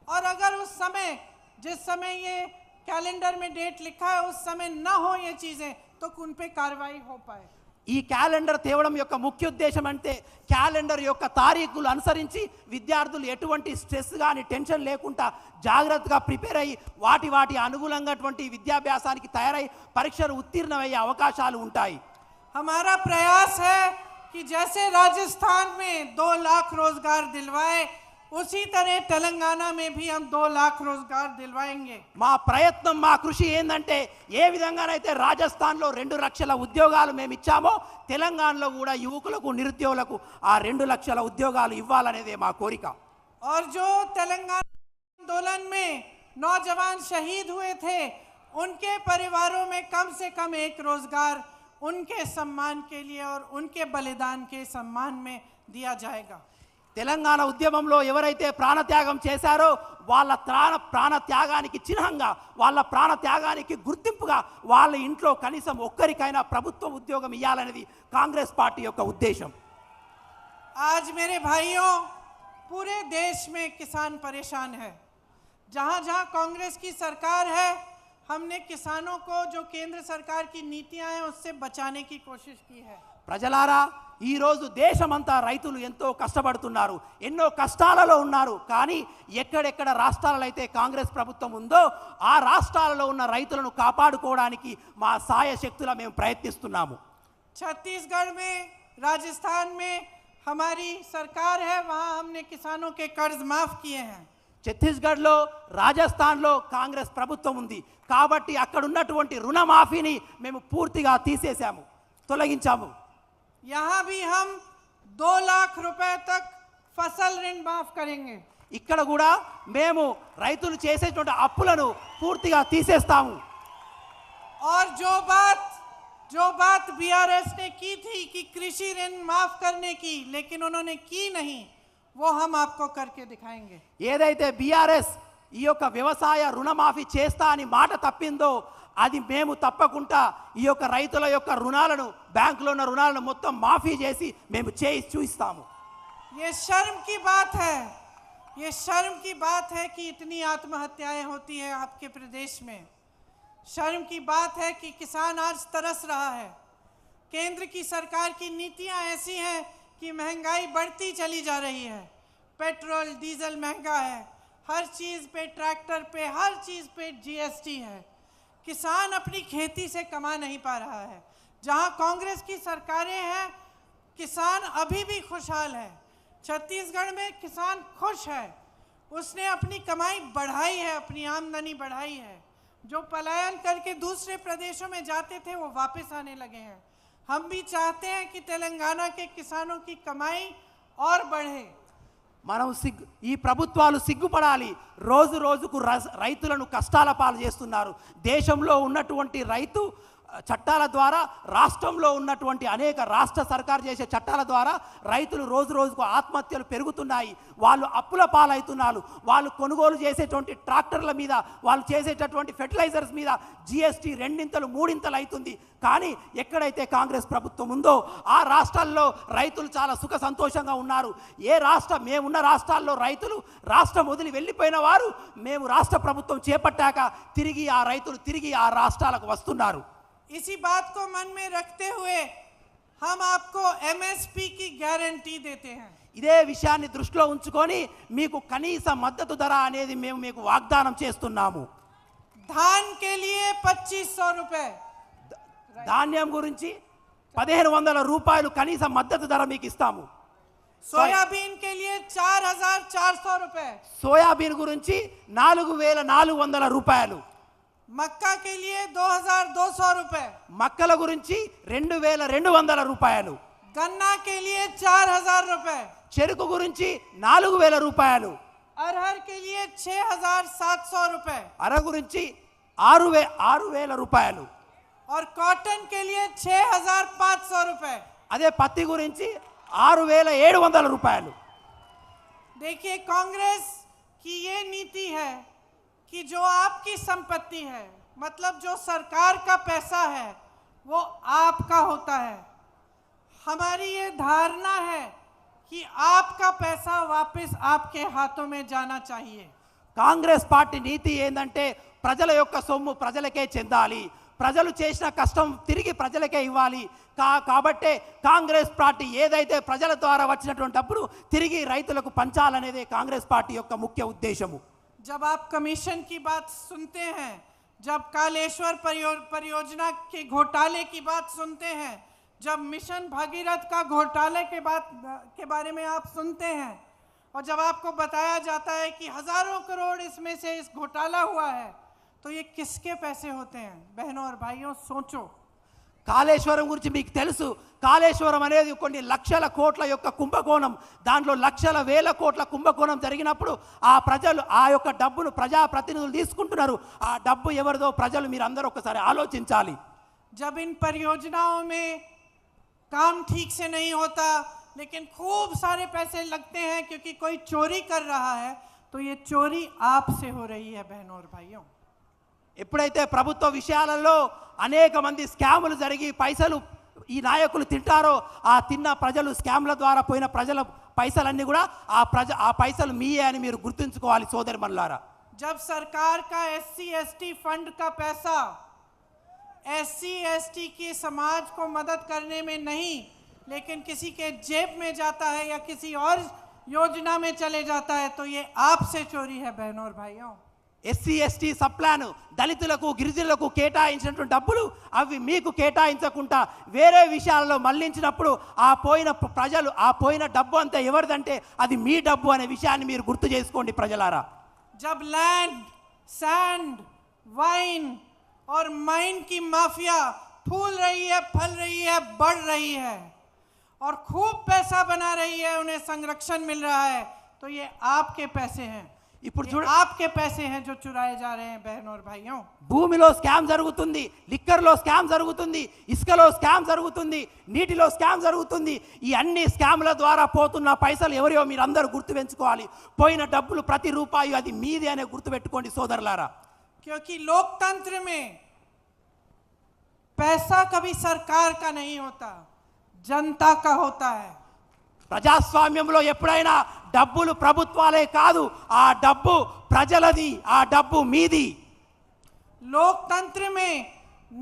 S1: और अगर उस समय जिस समय ये कैलेंडर में डेट लिखा है उस समय न हो ये चीज़ें, तो उन पे कार्रवाई हो पाए.
S2: ఈ క్యాలెండర్ తేవడం యొక్క ముఖ్య ఉద్దేశం అంటే క్యాలెండర్ యొక్క తారీఖులు అనుసరించి విద్యార్థులు ఎటువంటి స్ట్రెస్ కానీ టెన్షన్ లేకుండా జాగ్రత్తగా ప్రిపేర్ అయ్యి వాటి అనుగుణంగాటువంటి విద్యాభ్యాసానికి తయారై పరీక్షలు ఉత్తీర్ణమయ్యే అవకాశాలు ఉంటాయి.
S1: हमारा प्रयास है कि जैसे राजस्थान में 2 लाख रोजगार दिलवाए, उसी तरह तेलंगाना में भी हम 2 लाख रोजगार दिलवाएंगे।
S2: మా ప్రయత్నం మా కృషి ఏందంటే ఏ విధంగానైతే రాజస్థాన్లో 2 లక్షల ఉద్యోగాలు మేము ఇచ్చామో తెలంగాణలో కూడా యువకులకు నిరుద్యోగులకు ఆ 2 లక్షల ఉద్యోగాలు ఇవ్వాలనేదే మా కోరిక।
S1: और जो तेलंगाना आंदोलन में नौजवान शहीद हुए थे उनके परिवारों में कम से कम एक रोजगार उनके सम्मान के लिए और उनके बलिदान के सम्मान में दिया जाएगा।
S2: తెలంగాణ ఉద్యమంలో ఎవరైతే ప్రాణత్యాగం చేశారో వాళ్ళ ప్రాణత్యాగానికి చిహ్నంగా వాళ్ళ ప్రాణత్యాగానికి గుర్తింపుగా వాళ్ళ ఇంట్లో కనీసం ఒక్కరికైనా ప్రభుత్వ ఉద్యోగం ఇవ్వాలనేది కాంగ్రెస్ పార్టీ యొక్క ఉద్దేశం।
S1: आज मेरे भाइयों, पूरे देश में किसान परेशान है। जहाँ जहाँ कांग्रेस की सरकार है, हमने किसानों को जो केंद्र सरकार की नीतियां हैं उससे बचाने की कोशिश की है।
S2: ప్రజలారా ఈ రోజు దేశమంతా రైతులు ఎంతో కష్టపడుతున్నారు, ఎన్నో కష్టాలలో ఉన్నారు। కానీ ఎక్కడెక్కడ రాష్ట్రాలలో అయితే కాంగ్రెస్ ప్రభుత్వం ఉందో ఆ రాష్ట్రాలలో ఉన్న రైతులను కాపాడుకోవడానికి మా సాయశక్తులా మేము ప్రయత్నిస్తున్నాము।
S1: छत्तीसगढ़ में, राजस्थान में हमारी सरकार है, वहाँ हमने किसानों के कर्ज माफ किए हैं।
S2: ఛత్తీస్గఢ్లో రాజస్థాన్లో కాంగ్రెస్ ప్రభుత్వం ఉంది కాబట్టి అక్కడ ఉన్నటువంటి రుణమాఫీని మేము పూర్తిగా తీసేశాము, తొలగించాము।
S1: यहाँ भी हम 2 लाख रुपए तक फसल ऋण माफ करेंगे।
S2: ఇక్కడ కూడా మేము రైతులు చేసేటువంటి అప్పులను పూర్తిగా తీసేస్తాము।
S1: और जो बात बीआरएस ने की थी कि कृषि ऋण माफ करने की, लेकिन उन्होंने की नहीं, वो हम आपको करके दिखाएंगे।
S2: ఏదైతే బీఆర్ఎస్ ఈ యొక్క వ్యవసాయ రుణమాఫీ చేస్తా అని మాట తప్పిందో అది మేము తప్పకుండా ఈ యొక్క రైతుల యొక్క రుణాలను, బ్యాంకులో ఉన్న రుణాలను మొత్తం మాఫీ చేసి మేము చేసి చూపిస్తాము।
S1: ये शर्म की बात है, ये शर्म की बात है कि इतनी आत्महत्याएं होती हैं आपके प्रदेश में। शर्म की बात है कि किसान आज तरस रहा है। केंद्र की सरकार की नीतियां ऐसी हैं कि महंगाई बढ़ती चली जा रही है। पेट्रोल डीजल महंगा है, हर चीज़ पे, ट्रैक्टर पे, हर चीज़ पे जीएसटी है। किसान अपनी खेती से कमा नहीं पा रहा है। जहां कांग्रेस की सरकारें हैं, किसान अभी भी खुशहाल है। छत्तीसगढ़ में किसान खुश है, उसने अपनी कमाई बढ़ाई है, अपनी आमदनी बढ़ाई है। जो पलायन करके दूसरे प्रदेशों में जाते थे वो वापस आने लगे हैं। हम भी चाहते हैं कि तेलंगाना के किसानों की कमाई और बढ़े।
S2: మనం ఈ ప్రభుత్వాలు సిగ్గుపడాలి। రోజు రోజుకు రైతులను కష్టాల పాలు చేస్తున్నారు। దేశంలో ఉన్నటువంటి రైతు చట్టాల ద్వారా, రాష్ట్రంలో ఉన్నటువంటి అనేక రాష్ట్ర సర్కారు చేసే చట్టాల ద్వారా రైతులు రోజు రోజుకు ఆత్మహత్యలు పెరుగుతున్నాయి। వాళ్ళు అప్పుల పాలవుతున్నారు। వాళ్ళు కొనుగోలు చేసేటువంటి ట్రాక్టర్ల మీద, వాళ్ళు చేసేటటువంటి ఫెర్టిలైజర్స్ మీద జిఎస్టీ 2 3 అవుతుంది। కానీ ఎక్కడైతే కాంగ్రెస్ ప్రభుత్వం ఉందో ఆ రాష్ట్రాల్లో రైతులు చాలా సుఖ సంతోషంగా ఉన్నారు। మేమున్న రాష్ట్రాల్లో రైతులు రాష్ట్రం వదిలి వెళ్ళిపోయిన వారు మేము రాష్ట్ర ప్రభుత్వం చేపట్టాక తిరిగి ఆ రైతులు తిరిగి ఆ రాష్ట్రాలకు వస్తున్నారు।
S1: इसी बात को मन में रखते हुए हम आपको एमएसपी की गारंटी देते हैं।
S2: ఇదే విషయాన్ని దృష్టిలో ఉంచుకొని మీకు కనీస మద్దతు ధర అనేది మేము మీకు వాగ్దానం చేస్తున్నాము।
S1: धान के लिए 2500 रुपए,
S2: ధాన్యం గురించి 1500 రూపాయలు కనీస మద్దతు ధర మీకు ఇస్తాము।
S1: सोयाबीन के लिए 4400 रुपए,
S2: సోయాబీన్ గురించి 4400 రూపాయలు,
S1: मक्का के लिए 2200 रुपए,
S2: మక్కల గురించి 2200 రూపాయలు,
S1: गन्ना के लिए 4000 रुपए,
S2: చెరుకు గురించి 4000 రూపాయలు,
S1: अरहर के लिए 6700 रुपए
S2: అర గురించి 6000 రూపాయలు,
S1: और कॉटन के लिए 6500 रुपए।
S2: అదే పత్తి గురించి 6700 రూపాయలు।
S1: देखिए, कांग्रेस की ये नीति है कि जो आपकी संपत्ति है, मतलब जो सरकार का पैसा है, वो आपका होता है। हमारी ये धारणा है कि आपका पैसा वापस आपके हाथों में जाना चाहिए।
S2: కాంగ్రెస్ పార్టీ నీతి ఏందంటే ప్రజల యొక్క సొమ్ము ప్రజలకే చెందాలి, ప్రజలు చేసిన కష్టం తిరిగి ప్రజలకే ఇవ్వాలి। కాబట్టే కాంగ్రెస్ పార్టీ ఏదైతే ప్రజల ద్వారా వచ్చినటువంటి డబ్బును తిరిగి రైతులకు పంచాలనేదే కాంగ్రెస్ పార్టీ యొక్క ముఖ్య ఉద్దేశము।
S1: जब आप कमीशन की बात सुनते हैं, जब कालेश्वर परियोजना के घोटाले की बात सुनते हैं, जब मिशन भगीरथ का घोटाले के बारे में आप सुनते हैं, और जब आपको बताया जाता है कि हजारों करोड़ इसमें से इस घोटाला हुआ है, तो ये किसके पैसे होते हैं? बहनों और भाइयों, सोचो।
S2: కాళేశ్వరం గురించి మీకు తెలుసు. కాళేశ్వరం అనేది కొన్ని లక్షల కోట్ల యొక్క కుంభకోణం. దాంట్లో లక్షల వేల కోట్ల కుంభకోణం జరిగినప్పుడు ఆ ప్రజలు ఆ యొక్క డబ్బును ప్రజాప్రతినిధులు తీసుకుంటున్నారు. ఆ డబ్బు ఎవరిదో ప్రజలు మీరు అందరూ ఒకసారి ఆలోచించాలి.
S1: जब इन परियोजनाओं में काम ठीक से नहीं होता, लेकिन खूब सारे पैसे लगते हैं क्योंकि कोई चोरी कर रहा है, तो ये चोरी आपसे हो रही है बहनों और भाइयों।
S2: ఎప్పుడైతే ప్రభుత్వ విషయాలలో అనేక మంది స్కాములు జరిగి పైసలు ఈ నాయకులు తింటారో, ఆ తిన్న ప్రజలు స్కామ్ల ద్వారా పోయిన ప్రజల పైసలన్నీ కూడా ఆ పైసలు మీయే అని మీరు గుర్తుంచుకోవాలి సోదరిమణులారా.
S1: जब सरकार का SC/ST फंड का पैसा SC/ST के समाज को मदद करने में नहीं, लेकिन किसी के जेब में जाता है या किसी और योजना में चले जाता है, तो ये आपसे चोरी है बहनों और भाइयों।
S2: SC/ST సబ్ ప్లాన్ దళితులకు గిరిజనులకు కేటాయించినటువంటి డబ్బులు అవి మీకు కేటాయించకుండా వేరే విషయాల్లో మళ్లించినప్పుడు ఆ పోయిన ప్రజలు ఆ పోయిన డబ్బు అంతా ఎవరిదంటే అది మీ డబ్బు అనే విషయాన్ని మీరు గుర్తు చేసుకోండి ప్రజలారా.
S1: जब लैंड, सैंड, वाइन और माइन की माफिया फूल रही है, फल रही है, बढ़ रही है और खूब पैसा बना रही है, उन्हें संरक्षण मिल रहा है, तो ये आपके पैसे हैं।
S2: ఇప్పుడు
S1: ये आपके पैसे हैं जो चुराए जा रहे हैं बहनों और भाइयों।
S2: భూమిలో స్కామ్ జరుగుతుంది, లిక్కర్లో స్కామ్ జరుగుతుంది, ఇసుకలో స్కామ్ జరుగుతుంది, నీటిలో స్కామ్ జరుగుతుంది. ఈ అన్ని స్కామ్ల ద్వారా పోతున్న పైసలు ఎవరియో మీరు అందరూ గుర్తు పెంచుకోవాలి. పోయిన డబ్బులు ప్రతి రూపాయి అది మీది అనే గుర్తు పెట్టుకోండి సోదరులారా.
S1: क्योंकि लोकतंत्र में पैसा कभी सरकार का नहीं होता, जनता का होता है।
S2: ప్రజాస్వామ్యంలో ఎప్పుడైనా డబ్బులు ప్రభుత్వాలే కాదు, ఆ డబ్బు ప్రజలది, ఆ డబ్బు మీది.
S1: लोकतंत्र में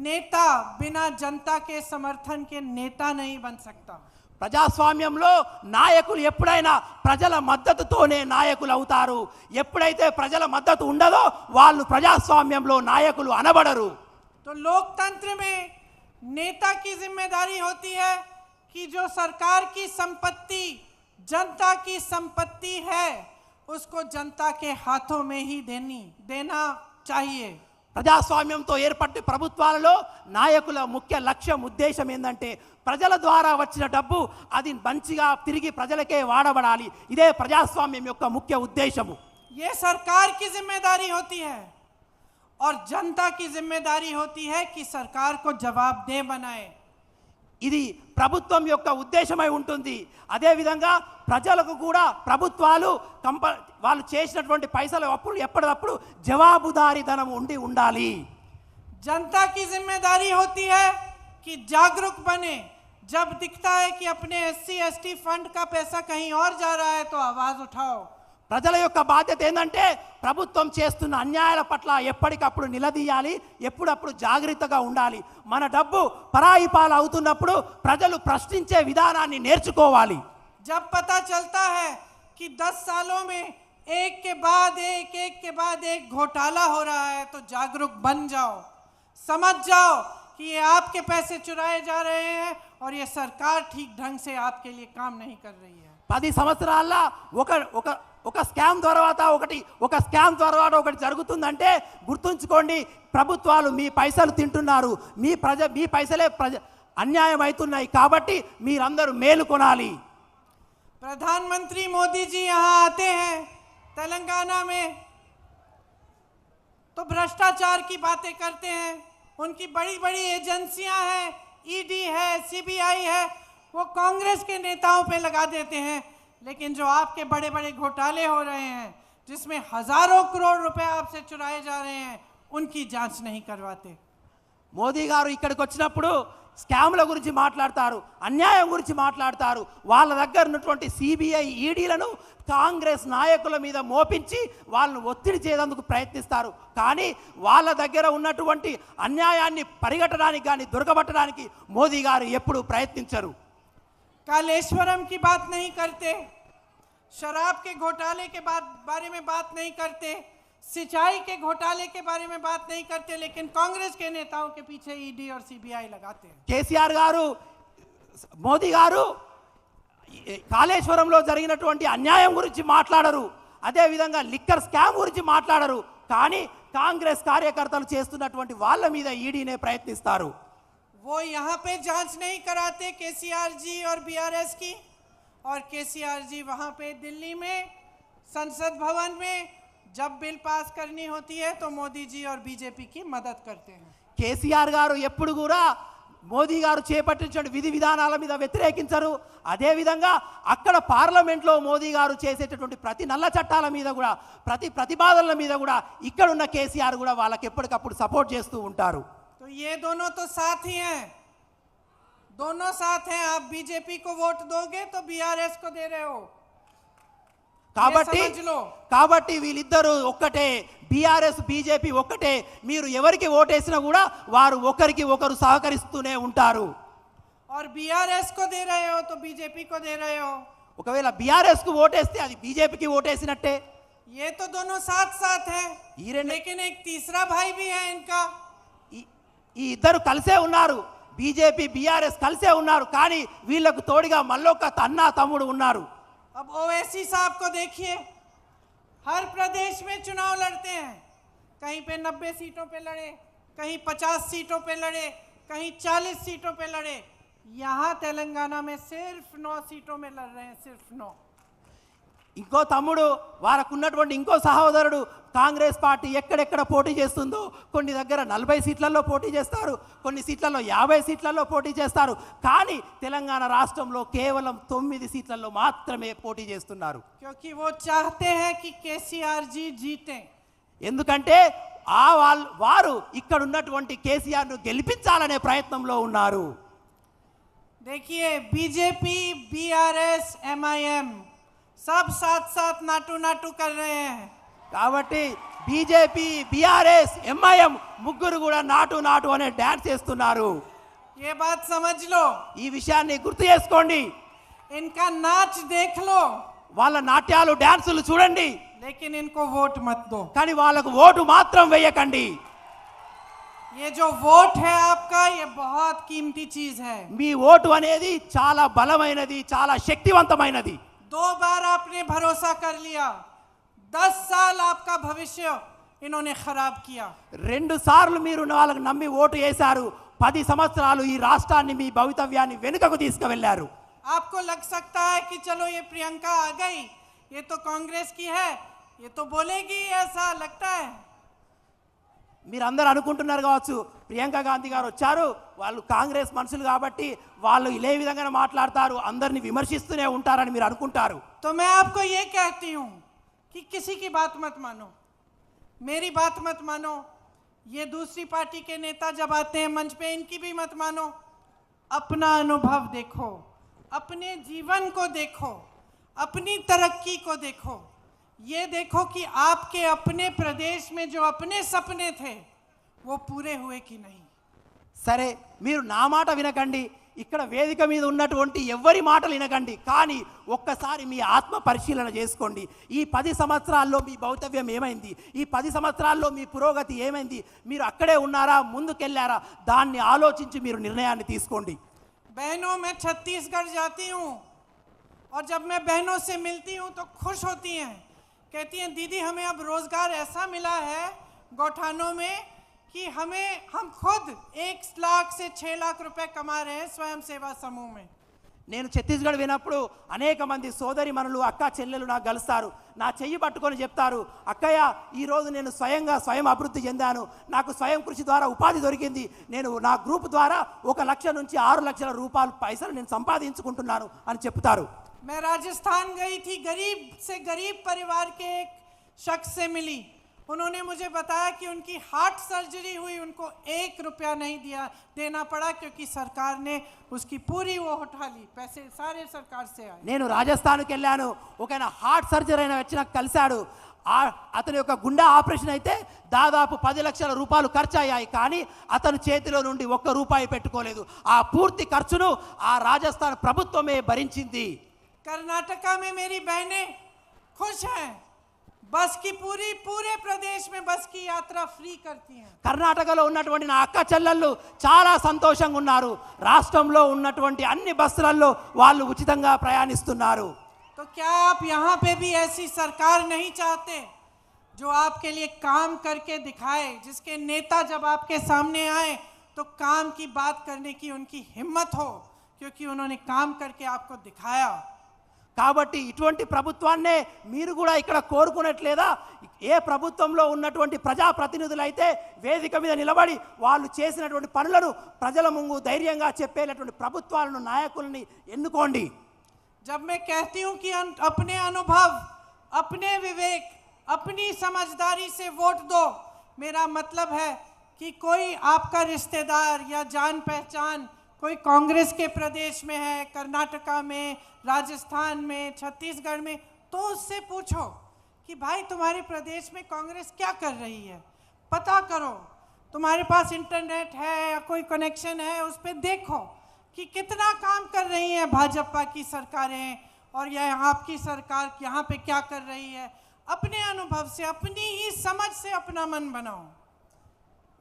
S1: नेता बिना जनता के समर्थन के नेता नहीं बन सकता।
S2: ప్రజాస్వామ్యంలో నాయకులు ఎప్పుడైనా ప్రజల మద్దతుతోనే నాయకులు అవుతారు. ఎప్పుడైతే ప్రజల మద్దతు ఉండదో వాళ్ళు ప్రజాస్వామ్యంలో నాయకులు అనబడరు.
S1: तो लोकतंत्र में नेता की जिम्मेदारी होती है कि जो सरकार की संपत्ति जनता की संपत्ति है, उसको जनता के हाथों में ही देना चाहिए।
S2: ప్రజాస్వామ్యంతో ఏర్పడే ప్రభుత్వాలలో నాయకుల ముఖ్య లక్ష్యం ఉద్దేశం ఏంటంటే ప్రజల ద్వారా వచ్చిన డబ్బు అది మంచిగా తిరిగి ప్రజలకే వాడబడాలి. ఇదే ప్రజాస్వామ్యం యొక్క ముఖ్య ఉద్దేశము.
S1: ये सरकार की जिम्मेदारी होती है और जनता की जिम्मेदारी होती है कि सरकार को जवाबदेह बनाए।
S2: ఇది ప్రభుత్వం యొక్క ఉద్దేశమై ఉంటుంది. అదేవిధంగా ప్రజలకు కూడా ప్రభుత్వాలు వాళ్ళు చేసినటువంటి పైసలు అప్పుడు ఎప్పటికప్పుడు జవాబుదారీతనం ఉండాలి.
S1: जनता की जिम्मेदारी होती है कि जागरूक बने। जब दिखता है कि अपने SC/ST फंड का पैसा कहीं और जा रहा है, तो आवाज उठाओ।
S2: ప్రజల యొక్క బాధ్యత ఏంటంటే ప్రభుత్వం చేస్తున్న అన్యాయాల పట్ల ఎప్పటికప్పుడు నిలదీయాలి, ఎప్పుడప్పుడు జాగ్రత్తగా ఉండాలి. మన డబ్బు పరాయి పాలు అవుతున్నప్పుడు ప్రజలు ప్రశ్నించే విధానాన్ని నేర్చుకోవాలి.
S1: जब पता चलता है कि 10 सालों में एक के बाद एक घोटाला हो रहा है, तो जागरूक बन जाओ, समझ जाओ कि ये आपके पैसे चुराए जा रहे हैं और ये सरकार ठीक ढंग से आपके लिए काम नहीं कर रही है।
S2: 10 సంవత్సరాల ఒక స్కామ్ తర్వాత ఒకటి జరుగుతుందంటే గుర్తుంచుకోండి, ప్రభుత్వాలు మీ పైసలు తింటున్నారు, మీ పైసలే అన్యాయం అవుతున్నాయి. కాబట్టి మీరందరూ మేలుకొనాలి.
S1: प्रधानमंत्री मोदी जी यहाँ आते हैं तेलंगाना में तो भ्रष्टाचार की बातें करते हैं। उनकी बड़ी बड़ी एजेंसियां हैं, ED है, CBI है, वो कांग्रेस के नेताओं पे लगा देते हैं। लेकिन जो आपके बड़े बड़े घोटाले हो रहे हैं, जिसमें हजारों करोड़ रुपए आपसे चुराए जा रहे हैं, उनकी जांच नहीं करवाते।
S2: మోదీ గారు ఇక్కడికి వచ్చినప్పుడు స్కామ్ల గురించి మాట్లాడతారు, అన్యాయం గురించి మాట్లాడతారు. వాళ్ళ దగ్గర ఉన్నటువంటి CBI, EDలను కాంగ్రెస్ నాయకుల మీద మోపించి వాళ్ళను ఒత్తిడి చేయడానికి ప్రయత్నిస్తారు. కానీ వాళ్ళ దగ్గర ఉన్నటువంటి అన్యాయాన్ని పరిగెట్టడానికి కానీ దొరకబట్టడానికి మోదీ గారు ఎప్పుడూ ప్రయత్నించరు.
S1: कालेश्वरम की बात नहीं करते, शराब के घोटाले के बारे में बात नहीं करते, सिंचाई के घोटाले के बारे में बात नहीं करते, लेकिन कांग्रेस के नेताओं के पीछे ED और CBI लगाते हैं।
S2: కేసీఆర్ గారు, మోదీ గారు కాళేశ్వరంలో జరిగినటువంటి అన్యాయం గురించి మాట్లాడరు, అదే విధంగా లిక్కర్ స్కామ్ గురించి మాట్లాడరు. కానీ కాంగ్రెస్ కార్యకర్తలు చేస్తున్నటువంటి వాళ్ళ మీద ఈడీనే ప్రయత్నిస్తారు.
S1: वो यहाँ पे जांच नहीं कराते केसीआर जी और बीआरएस की, और केसीआर जी वहाँ पे दिल्ली में संसद भवन में जब बिल पास करनी होती है तो मोदी जी और बीजेपी की मदद करते हैं.
S2: కేసీఆర్ గారు ఎప్పుడు కూడా మోదీ గారు చేపట్టించిన విధి విధానాల మీద వ్యతిరేకించరు. అదేవిధంగా అక్కడ పార్లమెంట్లో మోదీ గారు చేసేటటువంటి ప్రతి నల్ల చట్టాల మీద కూడా, ప్రతి ప్రతిపాదనల మీద కూడా ఇక్కడున్న కేసీఆర్ కూడా వాళ్ళకి ఎప్పటికప్పుడు సపోర్ట్ చేస్తూ ఉంటారు.
S1: तो ये दोनों तो साथ ही हैं, दोनों साथ हैं. आप बीजेपी को वोट दोगे तो बीआरएस को दे रहे हो.
S2: కాబట్టి వీళ్ళిద్దరూ ఒక్కటే, బీఆర్ఎస్ బీజేపీ ఒక్కటే. మీరు ఎవరికి ఓటేసినా కూడా వారు ఒకరికి ఒకరు సహకరిస్తూనే ఉంటారు.
S1: और बीआरएस को दे रहे हो तो बीजेपी को दे रहे हो.
S2: ఒకవేళ బీఆర్ఎస్ కు ఓటేస్తే అది బీజేపీకి ఓటేసినట్టే.
S1: ये तो दोनों साथ साथ हैं,
S2: ఈ
S1: लेकिन एक तीसरा भाई भी है इनका.
S2: ఈ ఇద్దరు కలిసే ఉన్నారు, బీజేపీ బీఆర్ఎస్ కలిసే ఉన్నారు. కానీ వీళ్ళకు తోడుగా మళ్ళొక అన్న తమ్ముడు ఉన్నారు.
S1: अब ओवैसी साहब को देखिए, हर प्रदेश में चुनाव लड़ते हैं. कहीं पे 90 सीटों पे लड़े, कहीं 50 सीटों पे लड़े, कहीं 40 सीटों पे लड़े. यहाँ तेलंगाना में सिर्फ 9 सीटों में लड़ रहे हैं, सिर्फ 9.
S2: ఇంకో తమ్ముడు, వారకున్నటువంటి ఇంకో సహోదరుడు కాంగ్రెస్ పార్టీ ఎక్కడెక్కడ పోటీ చేస్తుందో కొన్ని దగ్గర 40 సీట్లలో పోటీ చేస్తారు, కొన్ని సీట్లలో 50 సీట్లలో పోటీ చేస్తారు. కానీ తెలంగాణ రాష్ట్రంలో కేవలం 9 సీట్లలో మాత్రమే పోటీ చేస్తున్నారు.
S1: क्योंकि वो चाहते हैं कि केसीआर जी जीते.
S2: ఎందుకంటే వారు ఇక్కడ ఉన్నటువంటి కేసీఆర్ ను గెలిపించాలనే ప్రయత్నంలో ఉన్నారు.
S1: देखिए, बीजेपी बीआरएस एमआईएम सब साथ साथ नाटू नाटू कर रहे हैं.
S2: కాబట్టి బీజేపీ బీఆర్ఎస్ ఎంఐఎం ముగ్గురు కూడా నాటు నాటు అనే డాన్స్ చేస్తున్నారు.
S1: ये बात समझ लो,
S2: ఈ విషయాన్ని గుర్తు చేసుకోండి.
S1: इनका नाच देख लो,
S2: వాళ్ళ నాట్యాలు డాన్సులు చూడండి,
S1: लेकिन इनको वोट मत दो.
S2: కానీ వాళ్ళకు ఓటు మాత్రం వేయకండి.
S1: ये जो वोट है आपका, ये बहुत कीमती चीज है.
S2: మీ ఓటు అనేది చాలా బలమైనది, చాలా శక్తివంతమైనది.
S1: 2 बार आपने भरोसा कर लिया, 10 साल आपका भविष्य इन्होंने खराब किया.
S2: 2 సార్లు మీరు వాళ్ళకు నమ్మి ఓటు వేశారు, 10 సంవత్సరాలు ఈ రాష్ట్రాన్ని మీ భవితవ్యాన్ని వెనుకకు తీసుకువెళ్లారు.
S1: आपको लग सकता है कि चलो ये प्रियंका आ गई, ये तो कांग्रेस की है, ये तो बोलेगी, ऐसा लगता है.
S2: మీరందరూ అనుకుంటున్నారు కావచ్చు, ప్రియాంక గాంధీ గారు వచ్చారు, వాళ్ళు కాంగ్రెస్ మనుషులు కాబట్టి వాళ్ళు ఇదే విధంగా మాట్లాడతారు, అందరిని విమర్శిస్తూనే ఉంటారని మీరు అనుకుంటారు.
S1: तो मैं आपको ये कहती हूँ कि किसी की बात मत मानो, मेरी बात मत मानो. ये दूसरी पार्टी के नेता जब आते हैं मंच पे, इनकी भी मत मानो. अपना अनुभव देखो, अपने जीवन को देखो, अपनी तरक्की को देखो. ये देखो कि आपके अपने प्रदेश में जो अपने सपने थे वो पूरे हुए कि नहीं.
S2: సరే, మీరు నా మాట వినకండి, ఇక్కడ వేదిక మీద ఉన్నటువంటి ఎవరి మాటలు వినకండి. కానీ ఒక్కసారి మీ ఆత్మ పరిశీలన చేసుకోండి. ఈ 10 సంవత్సరాల్లో మీ భవితవ్యం ఏమైంది, ఈ 10 సంవత్సరాల్లో మీ పురోగతి ఏమైంది, మీరు అక్కడే ఉన్నారా, ముందుకెళ్ళారా, దాన్ని ఆలోచించి మీరు నిర్ణయాన్ని తీసుకోండి.
S1: बहनों, मैं छत्तीसगढ़ जाती हूँ और जब मैं बहनों से मिलती हूँ तो खुश होती हैं, कहती हैं दीदी हमें अब रोजगार ऐसा मिला है गौठानों में कि हम खुद 1 लाख से 6 लाख रुपए कमा रहे हैं स्वयं सेवा समूह में.
S2: నేను ఛత్తీస్గఢ్ వినప్పుడు అనేక మంది సోదరి మనులు, అక్క చెల్లెలు నాకు కలుస్తారు, నా చెయ్యి పట్టుకొని చెప్తారు, అక్కయ్య ఈరోజు నేను స్వయం అభివృద్ధి చెందాను, నాకు స్వయం కృషి ద్వారా ఉపాధి దొరికింది, నేను నా గ్రూప్ ద్వారా 1 లక్ష నుంచి 6 లక్షల రూపాయలు పైసలు నేను సంపాదించుకుంటున్నాను అని చెప్తారు.
S1: मैं राजस्थान गई थी, गरीब से गरीब परिवार के एक शख्स से मिली. उन्होंने मुझे बताया कि उनकी हार्ट सर्जरी हुई, उनको 1 रुपया नहीं देना पड़ा क्योंकि सरकार ने उसकी पूरी वो उठा ली, पैसे सारे सरकार से आए.
S2: నేను రాజస్థాన్కి వెళ్ళాను, ఒక హార్ట్ సర్జరీ అయిన వచ్చి నాకు కలిశాడు. అతని యొక్క గుండె ఆపరేషన్ అయితే దాదాపు 10 లక్షల రూపాయలు ఖర్చు అయ్యాయి, కానీ అతను చేతిలో నుండి 1 రూపాయి పెట్టుకోలేదు. ఆ పూర్తి ఖర్చును ఆ రాజస్థాన్ ప్రభుత్వమే భరించింది.
S1: कर्नाटका में मेरी बहनें खुश हैं, बस की पूरे प्रदेश में बस की यात्रा फ्री करती हैं।
S2: కర్ణాటకలో ఉన్నటువంటి నా అక్క చెల్లెళ్ళు చాలా సంతోషంగా ఉన్నారు. రాష్ట్రంలో ఉన్నటువంటి అన్ని బస్సులలో వాళ్ళు ఉచితంగా ప్రయాణిస్తున్నారు.
S1: तो क्या आप यहाँ पे भी ऐसी सरकार नहीं चाहते जो आपके लिए काम करके दिखाए, जिसके नेता जब आपके सामने आए तो काम की बात करने की उनकी हिम्मत हो, क्योंकि उन्होंने काम करके आपको दिखाया।
S2: కాబట్టి ఇటువంటి ప్రభుత్వాన్నే మీరు కూడా ఇక్కడ కోరుకునట్లేదా? ఏ ప్రభుత్వంలో ఉన్నటువంటి ప్రజాప్రతినిధులు అయితే వేదిక మీద నిలబడి వాళ్ళు చేసినటువంటి పనులను ప్రజల ముందు ధైర్యంగా చెప్పేటటువంటి ప్రభుత్వాలను నాయకుల్ని ఎన్నుకోండి.
S1: जब मैं कहती हूँ कि अपने अनुभव, अपने विवेक, अपनी समझदारी से वोट दो, मेरा मतलब है कि कोई आपका रिश्तेदार या जान पहचान कोई कांग्रेस के प्रदेश में है, कर्नाटका में, राजस्थान में, छत्तीसगढ़ में, तो उससे पूछो कि भाई तुम्हारे प्रदेश में कांग्रेस क्या कर रही है, पता करो। तुम्हारे पास इंटरनेट है या कोई कनेक्शन है, उस पर देखो कि कितना काम कर रही है भाजपा की सरकारें और यह आपकी सरकार यहाँ पे क्या कर रही है। अपने अनुभव से, अपनी ही समझ से अपना मन बनाओ।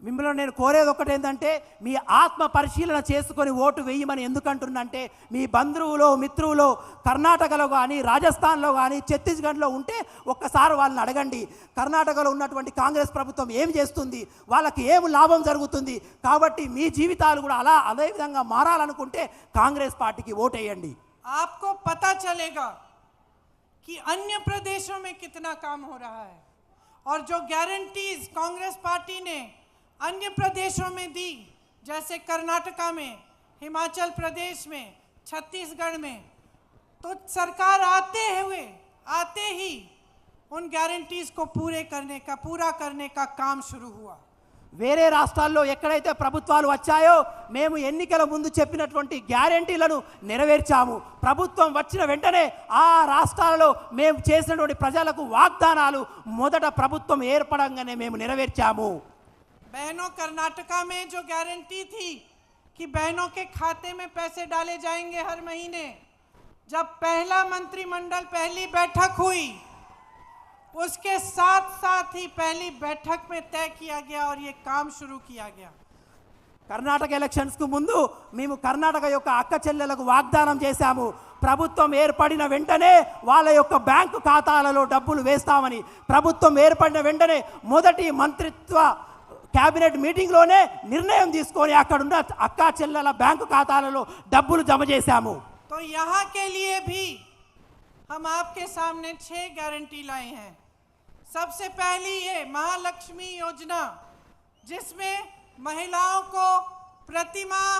S2: మిమ్మల్ని నేను కోరేది ఒకటి ఏంటంటే మీ ఆత్మ పరిశీలన చేసుకొని ఓటు వేయమని ఎందుకంటున్నంటే మీ బంధువులు మిత్రులు కర్ణాటకలో కానీ రాజస్థాన్లో కానీ ఛత్తీస్గఢ్లో ఉంటే ఒక్కసారి వాళ్ళని అడగండి. కర్ణాటకలో ఉన్నటువంటి కాంగ్రెస్ ప్రభుత్వం ఏం చేస్తుంది, వాళ్ళకి ఏం లాభం జరుగుతుంది. కాబట్టి మీ జీవితాలు కూడా అదే విధంగా మారాలనుకుంటే కాంగ్రెస్ పార్టీకి ఓటేయండి.
S1: आपको पता चलेगा कि अन्य प्रदेशों में कितना काम हो रहा है और जो गारंटीज कांग्रेस पार्टी ने अन्य प्रदेशों में दी, जैसे कर्नाटका में, हिमाचल प्रदेश में, छत्तीसगढ़ में, तो सरकार आते ही उन गारंटीज को पूरा करने का काम शुरू हुआ।
S2: వేరే రాష్ట్రాల్లో ఎక్కడైతే ప్రభుత్వాలు వచ్చాయో మేము ఎన్నికల ముందు చెప్పినటువంటి గ్యారెంటీలను నెరవేర్చాము. ప్రభుత్వం వచ్చిన వెంటనే ఆ రాష్ట్రాలలో మేము చేసినటువంటి ప్రజలకు వాగ్దానాలు మొదట ప్రభుత్వం ఏర్పడంగానే మేము నెరవేర్చాము.
S1: बहनों, कर्नाटका में जो गारंटी थी कि बहनों के खाते में पैसे डाले जाएंगे हर महीने, जब पहला मंत्रिमंडल पहली बैठक हुई उसके साथ ही पहली बैठक में तय किया गया और ये काम शुरू किया गया।
S2: కర్ణాటక ఎలక్షన్స్కు ముందు మేము కర్ణాటక యొక్క అక్క చెల్లెలకు వాగ్దానం చేశాము. ప్రభుత్వం ఏర్పడిన వెంటనే వాళ్ళ యొక్క బ్యాంకు ఖాతాలలో డబ్బులు వేస్తామని. ప్రభుత్వం ఏర్పడిన వెంటనే మొదటి మంత్రిత్వ कैबिनेट మీటింగ్లోనే నిర్ణయం తీసుకొని అక్కడున్న అక్కా చెల్లెల బ్యాంకు ఖాతాలలో డబ్బులు జమ చేశాము.
S1: तो यहाँ के लिए भी हम आपके सामने 6 गारंटी लाए हैं। सबसे पहली ये महालक्ष्मी योजना, जिसमें महिलाओं को प्रति माह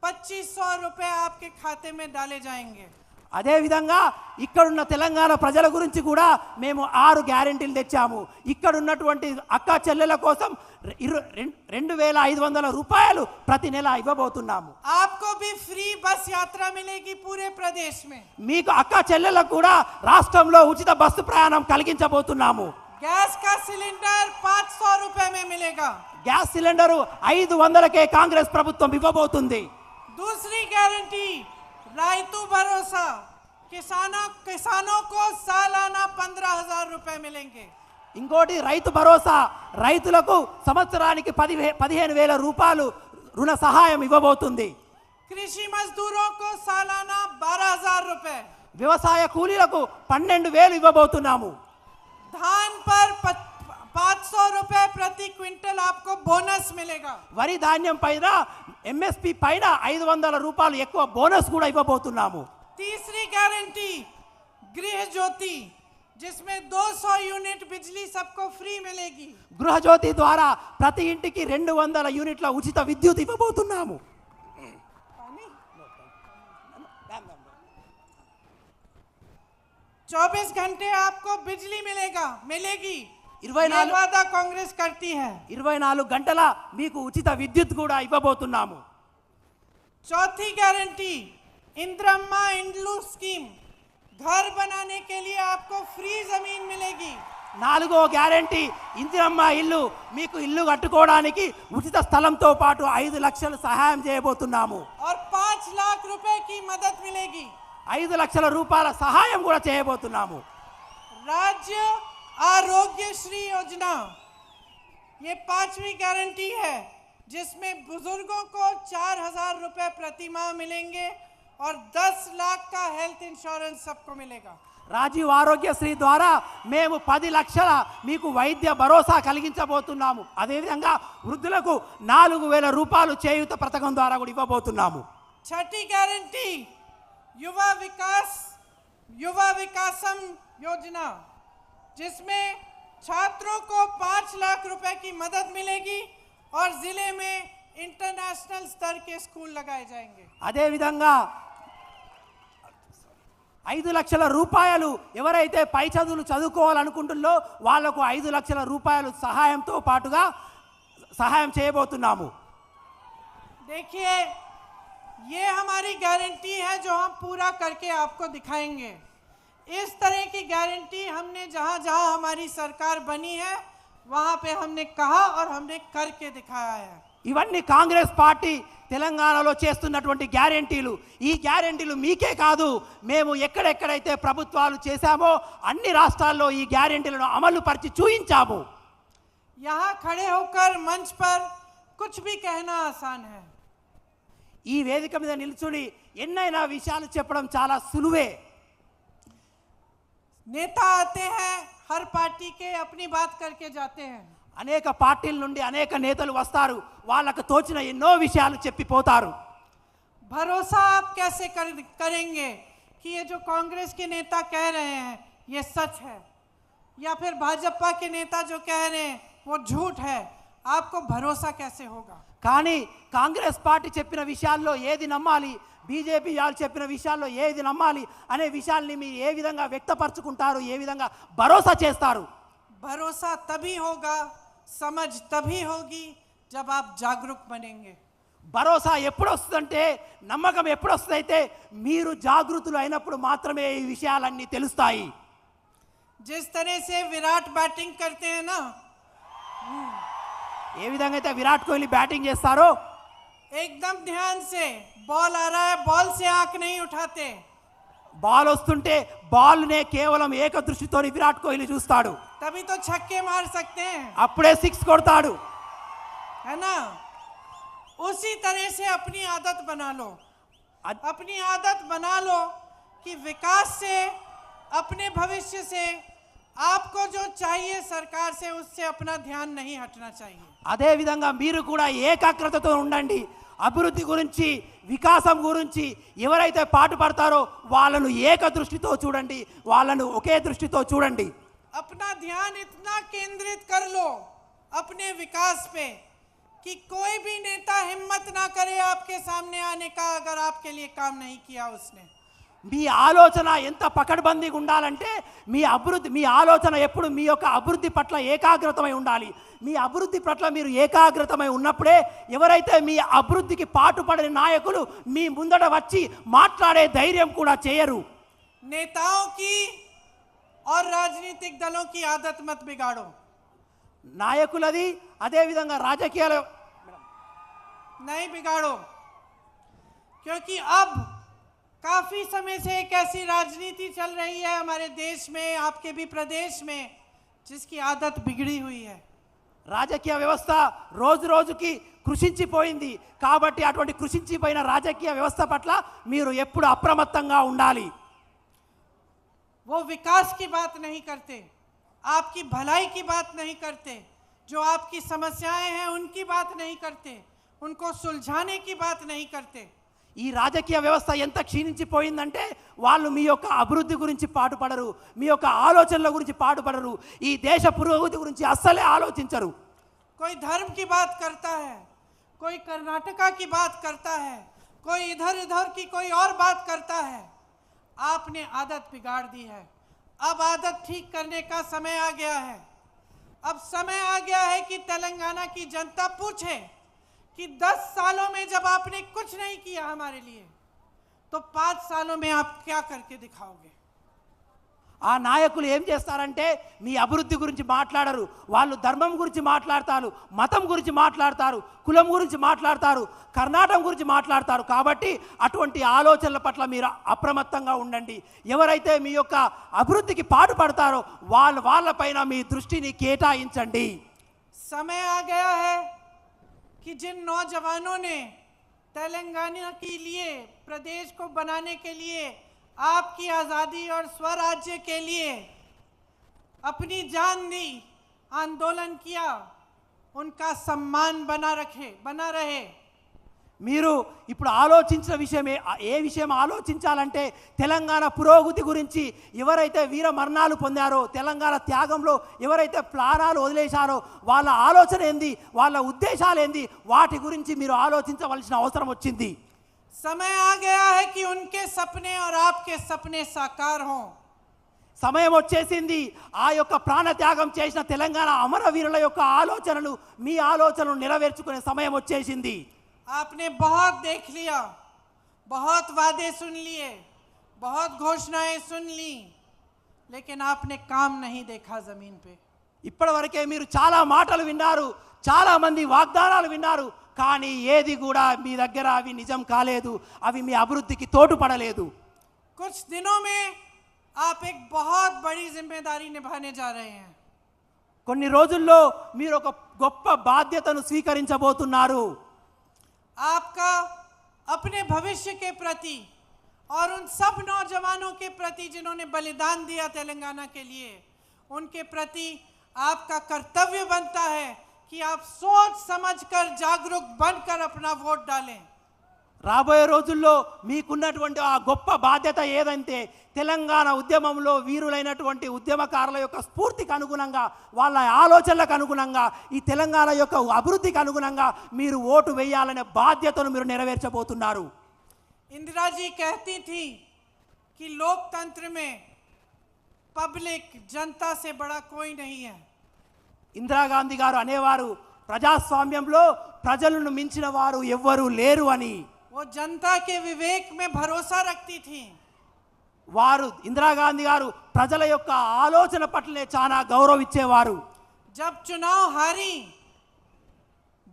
S1: 2500 रुपए आपके खाते में डाले जाएंगे।
S2: అదేవిధంగా ఇక్కడున్న తెలంగాణ ప్రజల గురించి కూడా మేము 6 గ్యారెంటీలు తెచ్చాము. ఇక్కడ ఉన్నటువంటి అక్క చెల్లెల కోసం 2500 రూపాయలు ప్రతి నెల ఇవ్వబోతున్నాము.
S1: आपको भी फ्री बस यात्रा मिलेगी पूरे प्रदेश में।
S2: మీకు అక్క చెల్లెలకు కూడా రాష్ట్రంలో ఉచిత బస్సు ప్రయాణం కలిగించబోతున్నాము.
S1: गैस का सिलेंडर 500 रुपए में मिलेगा।
S2: గ్యాస్ సిలిండరు 500కే కాంగ్రెస్ ప్రభుత్వం ఇవ్వబోతుంది.
S1: दूसरी गारंटी रायतू भरोसा, किसानों को सालाना 15,000 रुपए मिलेंगे।
S2: ఇంకోటి రైతు భరోసా, రైతులకు సంవత్సరానికి 15,000 రూపాయలు రుణ సహాయం ఇవ్వబోతుంది.
S1: कृषि मजदूरों को सालाना 12,000 रुपए।
S2: వ్యవసాయ కూలీలకు 12,000 ఇవ్వబోతున్నాము.
S1: धान पर 500 रुपए प्रति क्विंटल आपको बोनस मिलेगा।
S2: వరి ధాన్యం పైన ఎంఎస్పి పైన 500 రూపాయలు ఎక్కువ బోనస్ కూడా ఇవ్వబోతున్నాము.
S1: तीसरी गारंटी गृह ज्योति, जिसमें 200 यूनिट बिजली सबको फ्री मिलेगी।
S2: గృహజ్యోతి ద్వారా ప్రతి ఇంటికి 200 యూనిట్ల ఉచిత విద్యుత్ ఇవ్వబోతున్నాము.
S1: 24 घंटे आपको बिजली मिलेगी।
S2: 24
S1: वादा कांग्रेस करती है।
S2: 24 గంటల మీకు ఉచిత విద్యుత్ కూడా ఇవ్వబోతున్నాము.
S1: चौथी गारंटी इंद्रम्मा इंड्लू स्कीम, घर बनाने के लिए आपको फ्री जमीन मिलेगी।
S2: 4వ గ్యారెంటీ ఇందిరమ్మ ఇల్లు, మీకు ఇల్లు కట్టుకోవడానికి ఉచిత స్థలంతో పాటు 5 లక్షలు సహాయం చేయబోతున్నాము.
S1: और 5 लाख रुपए की मदद मिलेगी।
S2: 5 లక్షల రూపాయల సహాయం కూడా చేయబోతున్నాము.
S1: राज्य आरोग्य श्री योजना, ये 5वीं गारंटी है जिसमें बुजुर्गों को 4,000 रुपए प्रति माह मिलेंगे और 10 लाख का हेल्थ इंश्योरेंस सबको मिलेगा।
S2: రాజీవ్ ఆరోగ్యశ్రీ ద్వారా మేము 10 లక్షల మీకు వైద్య భరోసా కలిగించబోతున్నాము. అదేవిధంగా వృద్ధులకు 4,000 రూపాయలు చేయూత పథకం ద్వారా కూడా ఇవ్వబోతున్నాము.
S1: छठी गारंटी युवा विकासम योजना, जिसमें छात्रों को 5 लाख रुपए की मदद मिलेगी और जिले में इंटरनेशनल स्तर के स्कूल लगाए जाएंगे.
S2: అదేవిధంగా 5 లక్షల రూపాయలు ఎవరైతే పై చదువులు చదువుకోవాలనుకుంటున్నారో వాళ్లకు 5 లక్షల రూపాయలు సహాయంతో పాటుగా సహాయం చేయబోతున్నాము.
S1: देखिए, ये हमारी गारंटी है जो हम पूरा करके आपको दिखाएंगे. इस तरह की गारंटी हमने जहां जहां हमारी सरकार बनी है वहां पे हमने कहा और हमने करके दिखाया है.
S2: ఇవన్నీ కాంగ్రెస్ పార్టీ తెలంగాణలో చేస్తున్నటువంటి గ్యారెంటీలు. ఈ గ్యారెంటీలు మీకే కాదు, మేము ఎక్కడెక్కడైతే ప్రభుత్వాలు చేశామో అన్ని రాష్ట్రాల్లో ఈ గ్యారెంటీలను అమలు పరిచి చూయించాము.
S1: यहाँ खड़े होकर मंच पर कुछ भी कहना आसान है.
S2: ఈ వేదిక మీద నిల్చుని ఎన్నైనా విషయాలు చెప్పడం చాలా సులువే.
S1: नेता आते हैं, हर पार्टी के अपनी बात करके जाते हैं.
S2: అనేక పార్టీల నుండి అనేక నేతలు వస్తారు, వాళ్ళకు తోచిన ఎన్నో విషయాలు చెప్పిపోతారు.
S1: भरोसा आप कैसे करेंगे कि ये जो कांग्रेस के नेता कह रहे हैं ये सच है, या फिर भाजपा के नेता जो कह रहे हैं वो झूठ है? आपको भरोसा कैसे होगा?
S2: కానీ కాంగ్రెస్ పార్టీ చెప్పిన విషయాల్లో ఏది నమ్మాలి, బీజేపీ వాళ్ళు చెప్పిన విషయాల్లో ఏది నమ్మాలి అనే విషయాల్ని మీరు ఏ విధంగా వ్యక్తపరచుకుంటారు, ఏ విధంగా భరోసా చేస్తారు?
S1: भरोसा तभी होगा, समझ तभी होगी जब आप जागरूक बनेंगे.
S2: భరోసా ఎప్పుడు వస్తుందంటే, నమ్మకం ఎప్పుడు వస్తుందైతే మీరు జాగృతులు అయినప్పుడు మాత్రమే ఈ విషయాలన్నీ తెలుస్తాయి.
S1: जिस तरह से विराट बैटिंग करते हैं ना,
S2: ఏ విధంగా అయితే విరాట్ కోహ్లీ బ్యాటింగ్ చేస్తారో
S1: एकदम ध्यान से बॉल आ रहा है, बॉल से आंख नहीं उठाते.
S2: బాల్ వస్తుంటే బాల్నే కేవలం ఏక దృష్టితో విరాట్ కోహ్లీ చూస్తాడు.
S1: तभी तो छक्के मार सकते हैं,
S2: అప్పుడే 6 కొడతాడు.
S1: है ना? उसी तरह से अपनी आदत बना लो, अपनी आदत बना लो कि विकास से, अपने भविष्य से आपको जो चाहिए सरकार से, उससे अपना ध्यान नहीं हटना चाहिए.
S2: అదే విధంగా మీరు కూడా ఏకాగ్రతతో ఉండండి. అభివృద్ధి గురించి, వికాసం గురించి ఎవరైతే పాటుపడతారో వాళ్ళను ఏక దృష్టితో చూడండి, వాళ్ళను ఒకే దృష్టితో చూడండి.
S1: अपना ध्यान इतना केंद्रित कर लो अपने विकास पे कि कोई भी नेता हिम्मत ना करे आपके सामने आने का, अगर आपके लिए काम नहीं किया उसने.
S2: మీ ఆలోచన ఎంత పకడ్బందీగా ఉండాలంటే మీ ఆలోచన ఎప్పుడు మీ యొక్క అభివృద్ధి పట్ల ఏకాగ్రతమై ఉండాలి. మీ అభివృద్ధి పట్ల మీరు ఏకాగ్రతమై ఉన్నప్పుడే ఎవరైతే మీ అభివృద్ధికి పాటుపడని నాయకులు మీ ముందట వచ్చి మాట్లాడే ధైర్యం కూడా చేయరు.
S1: नेताओं की और राजनीतिक दलों की आदत मत बिगाड़ो.
S2: నాయకులది అదే విధంగా రాజకీయాల
S1: नहीं बिगाड़ो, क्योंकि अब काफी समय से एक ऐसी राजनीति चल रही है हमारे देश में, आपके भी प्रदेश में, जिसकी आदत बिगड़ी हुई है.
S2: రాజకీయ వ్యవస్థ రోజు రోజుకి కృషించిపోయింది. కాబట్టి అటువంటి కృషించిపోయిన రాజకీయ వ్యవస్థ పట్ల మీరు ఎప్పుడు అప్రమత్తంగా ఉండాలి.
S1: वो विकास की बात नहीं करते, आपकी भलाई की बात नहीं करते, जो आपकी समस्याएं हैं उनकी बात नहीं करते, उनको सुलझाने की बात नहीं करते.
S2: ఈ రాజకీయ వ్యవస్థ ఎంత క్షీణించిపోయిందంటే వాళ్ళు మీ యొక్క అభివృద్ధి గురించి పాటుపడరు, మీ యొక్క ఆలోచనల గురించి పాటుపడరు, ఈ దేశ పురోగతి గురించి అస్సలే ఆలోచించరు.
S1: कोई धर्म की बात करता है, कोई कर्नाटका की बात करता है, कोई इधर उधर की कोई और बात करता है. आपने आदत बिगाड़ दी है. अब आदत ठीक करने का समय आ गया है. अब समय आ गया है कि तेलंगाना की जनता पूछे कि 10 सालों में जब आपने कुछ नहीं किया हमारे लिए, तो 5 सालों में आप क्या करके दिखाओगे?
S2: ఆ నాయకులు ఏం చేస్తారంటే మీ అభివృద్ధి గురించి మాట్లాడరు. వాళ్ళు ధర్మం గురించి మాట్లాడతారు, మతం గురించి మాట్లాడతారు, కులం గురించి మాట్లాడతారు, కర్ణాటకం గురించి మాట్లాడతారు. కాబట్టి అటువంటి ఆలోచనల పట్ల మీరు అప్రమత్తంగా ఉండండి. ఎవరైతే మీ యొక్క అభివృద్ధికి పాటుపడతారో వాళ్ళపైన మీ దృష్టిని కేటాయించండి.
S1: समय आ गया है कि जिन नौजवानों ने तेलंगाना के लिए, प्रदेश को बनाने के लिए, आपकी आज़ादी और स्वराज्य के लिए अपनी जान दी, आंदोलन किया, उनका सम्मान बना रहे.
S2: మీరు ఇప్పుడు ఆలోచించిన విషయమే ఏ విషయం ఆలోచించాలంటే తెలంగాణ పురోగతి గురించి. ఎవరైతే వీర మరణాలు పొందారో, తెలంగాణ త్యాగంలో ఎవరైతే ప్రాణాలు వదిలేశారో వాళ్ళ ఆలోచన ఏంది, వాళ్ళ ఉద్దేశాలు ఏంది, వాటి గురించి మీరు ఆలోచించవలసిన అవసరం వచ్చింది.
S1: समय आ गया है कि उनके सपने और आपके सपने साकार हों.
S2: సమయం వచ్చేసింది. ఆ యొక్క ప్రాణత్యాగం చేసిన తెలంగాణ అమరవీరుల యొక్క ఆలోచనలు, మీ ఆలోచనలు నెరవేర్చుకునే సమయం వచ్చేసింది.
S1: आपने बहुत देख लिया, बहुत वादे सुन लिए, बहुत घोषणाएं सुन ली, लेकिन आपने काम नहीं देखा जमीन पे.
S2: ఇప్పటివరకే మీరు చాలా మాటలు విన్నారు, చాలా మంది వాగ్దానాలు విన్నారు, కానీ ఏది కూడా మీ దగ్గర అవి నిజం కాలేదు, అవి మీ అభివృద్ధికి తోడ్పడలేదు.
S1: कुछ दिनों में आप एक बहुत बड़ी जिम्मेदारी निभाने जा रहे हैं.
S2: కొన్ని రోజుల్లో మీరు ఒక గొప్ప బాధ్యతను స్వీకరించబోతున్నారు.
S1: आपका अपने भविष्य के प्रति और उन सब नौजवानों के प्रति जिन्होंने बलिदान दिया तेलंगाना के लिए, उनके प्रति आपका कर्तव्य बनता है कि आप सोच समझकर जागरूक बनकर अपना वोट डालें.
S2: రాబోయే రోజుల్లో మీకున్నటువంటి ఆ గొప్ప బాధ్యత ఏదంటే తెలంగాణ ఉద్యమంలో వీరులైనటువంటి ఉద్యమకారుల యొక్క స్ఫూర్తికి అనుగుణంగా, వాళ్ళ ఆలోచనలకు అనుగుణంగా, ఈ తెలంగాణ యొక్క అభివృద్ధికి అనుగుణంగా మీరు ఓటు వేయాలనే బాధ్యతను మీరు నెరవేర్చబోతున్నారు.
S1: इंदिरा जी कहती थी कि लोकतंत्र में पब्लिक, जनता से बड़ा कोई नहीं है.
S2: ఇందిరాగాంధీ గారు అనేవారు, ప్రజాస్వామ్యంలో ప్రజలను మించిన వారు ఎవ్వరూ లేరు అని.
S1: वो जनता के विवेक में भरोसा रखती थी.
S2: వారు ఇందిరాగాంధీ గారు ప్రజల యొక్క ఆలోచన పట్లనే చాలా గౌరవించేవారు.
S1: जब चुनाव हारी,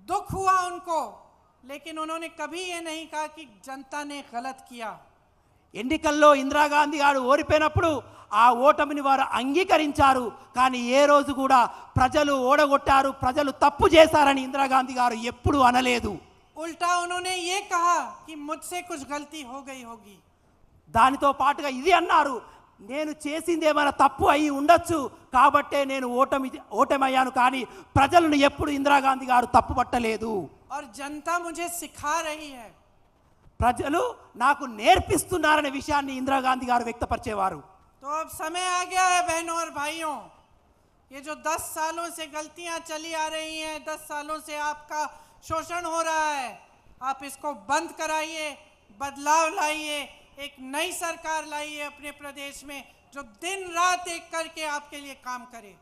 S1: दुख हुआ उनको, लेकिन उन्होंने कभी ये नहीं कहा कि जनता ने गलत किया.
S2: ఎన్నికల్లో ఇందిరాగాంధీ గారు ఓడిపోయినప్పుడు ఆ ఓటమిని వారు అంగీకరించారు. కానీ ఏ రోజు కూడా ప్రజలు ఓడగొట్టారు, ప్రజలు తప్పు చేశారని ఇందిరాగాంధీ గారు ఎప్పుడూ అనలేదు.
S1: उल्टा उन्होंने ये कहा कि मुझसे कुछ गलती हो गई होगी.
S2: దానితో పాటుగా ఇది అన్నారు, నేను చేసింది ఏమైనా తప్పు అయి ఉండొచ్చు కాబట్టే నేను ఓటమయ్యాను, కానీ ప్రజలను ఎప్పుడు ఇందిరాగాంధీ గారు తప్పు పట్టలేదు.
S1: और जनता मुझे सिखा रही है.
S2: ప్రజలు నాకు నేర్పిస్తున్నారనే విషయాన్ని ఇందిరాగాంధీ గారు వ్యక్తపరిచేవారు.
S1: तो अब समय आ गया है बहनों और भाइयों, ये जो 10 सालों से गलतियां चली आ रही हैं, 10 सालों से आपका शोषण हो रहा है, आप इसको बंद कराइए, बदलाव लाइए, एक नई सरकार लाइए अपने प्रदेश में जो दिन रात एक करके आपके लिए काम करे.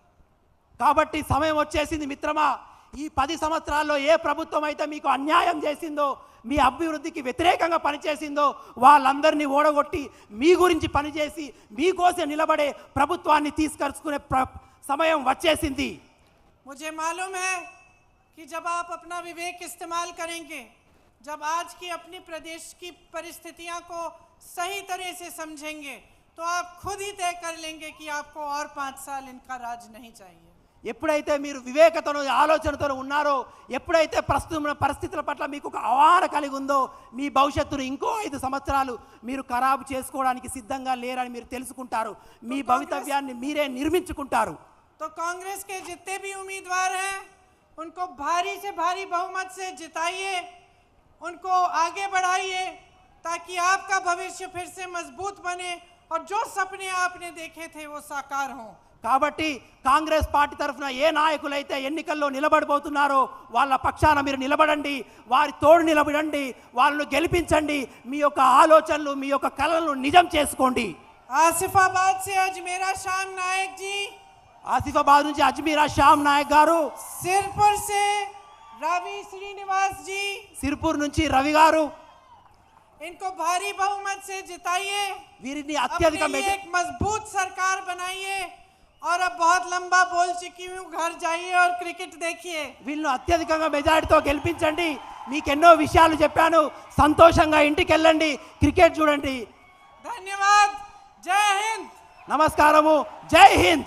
S2: కాబట్టి సమయం వచ్చేసింది మిత్రమా. ఈ 10 సంవత్సరాల్లో ఏ ప్రభుత్వం అయితే మీకు అన్యాయం చేసిందో, మీ అభివృద్ధికి వ్యతిరేకంగా పనిచేసిందో వాళ్ళందరినీ ఓడగొట్టి మీ గురించి పనిచేసి మీకోసం నిలబడే ప్రభుత్వాన్ని తీసుకొచ్చుకునే సమయం వచ్చేసింది.
S1: मुझे मालूम है कि जब आप अपना विवेक इस्तेमाल करेंगे, जब आज की अपनी प्रदेश की परिस्थितियां को सही तरह से समझेंगे, तो आप खुद ही तय कर लेंगे कि आपको और 5 साल इनका राज नहीं चाहिए.
S2: ఎప్పుడైతే మీరు వివేకతను ఆలోచనతో ఉన్నారో, ఎప్పుడైతే ప్రస్తుత పరిస్థితుల పట్ల మీకు ఒక అవగాహన కలిగి ఉందో, మీ భవిష్యత్తును ఇంకో 5 సంవత్సరాలు మీరు ఖరాబు చేసుకోవడానికి సిద్ధంగా లేరని మీరు తెలుసుకుంటారు. మీ భవితవ్యాన్ని మీరే నిర్మించుకుంటారు.
S1: तो कांग्रेस के जितने भी उम्मीदवार हैं उनको भारी से भारी बहुमत से जिताइए, उनको आगे बढ़ाइए ताकि आपका भविष्य फिर से मजबूत बने और जो सपने आपने देखे थे वो साकार हों.
S2: కాబట్టి కాంగ్రెస్ పార్టీ తరఫున ఏ నాయకులైతే ఎన్నికల్లో నిలబడబోతున్నారో వాళ్ళ పక్షాన మీరు నిలబడండి, వారి తోడు నిలబడండి, వాళ్ళను గెలిపించండి, మీ యొక్క ఆలోచనలు, మీ యొక్క కలలను నిజం చేసుకోండి.
S1: आसिफाबाद से अजमेरा श्याम नायक जी,
S2: ఆసిఫాబాద్ నుంచి అజ్మీరా శ్యామ్ నాయక్ గారు,
S1: सिरपुर से रवि श्रीनिवास जी,
S2: సిర్పూర్ నుంచి రవి గారు,
S1: इनको भारी बहुमत से जिताइए,
S2: వీరిని
S1: अपने
S2: అత్యధిక
S1: लिए एक मजबूत सरकार बनाइए। और अब बहुत लंबा बोल चुकी हूँ, घर जाइए और क्रिकेट देखिए।
S2: వీళ్ళను అత్యధికంగా మెజారిటీతో గెలిపించండి. మీకు ఎన్నో విషయాలు చెప్పాను, సంతోషంగా ఇంటికి వెళ్ళండి, క్రికెట్ చూడండి.
S1: धन्यवाद। जय हिंद।
S2: నమస్కారము. జై హింద్.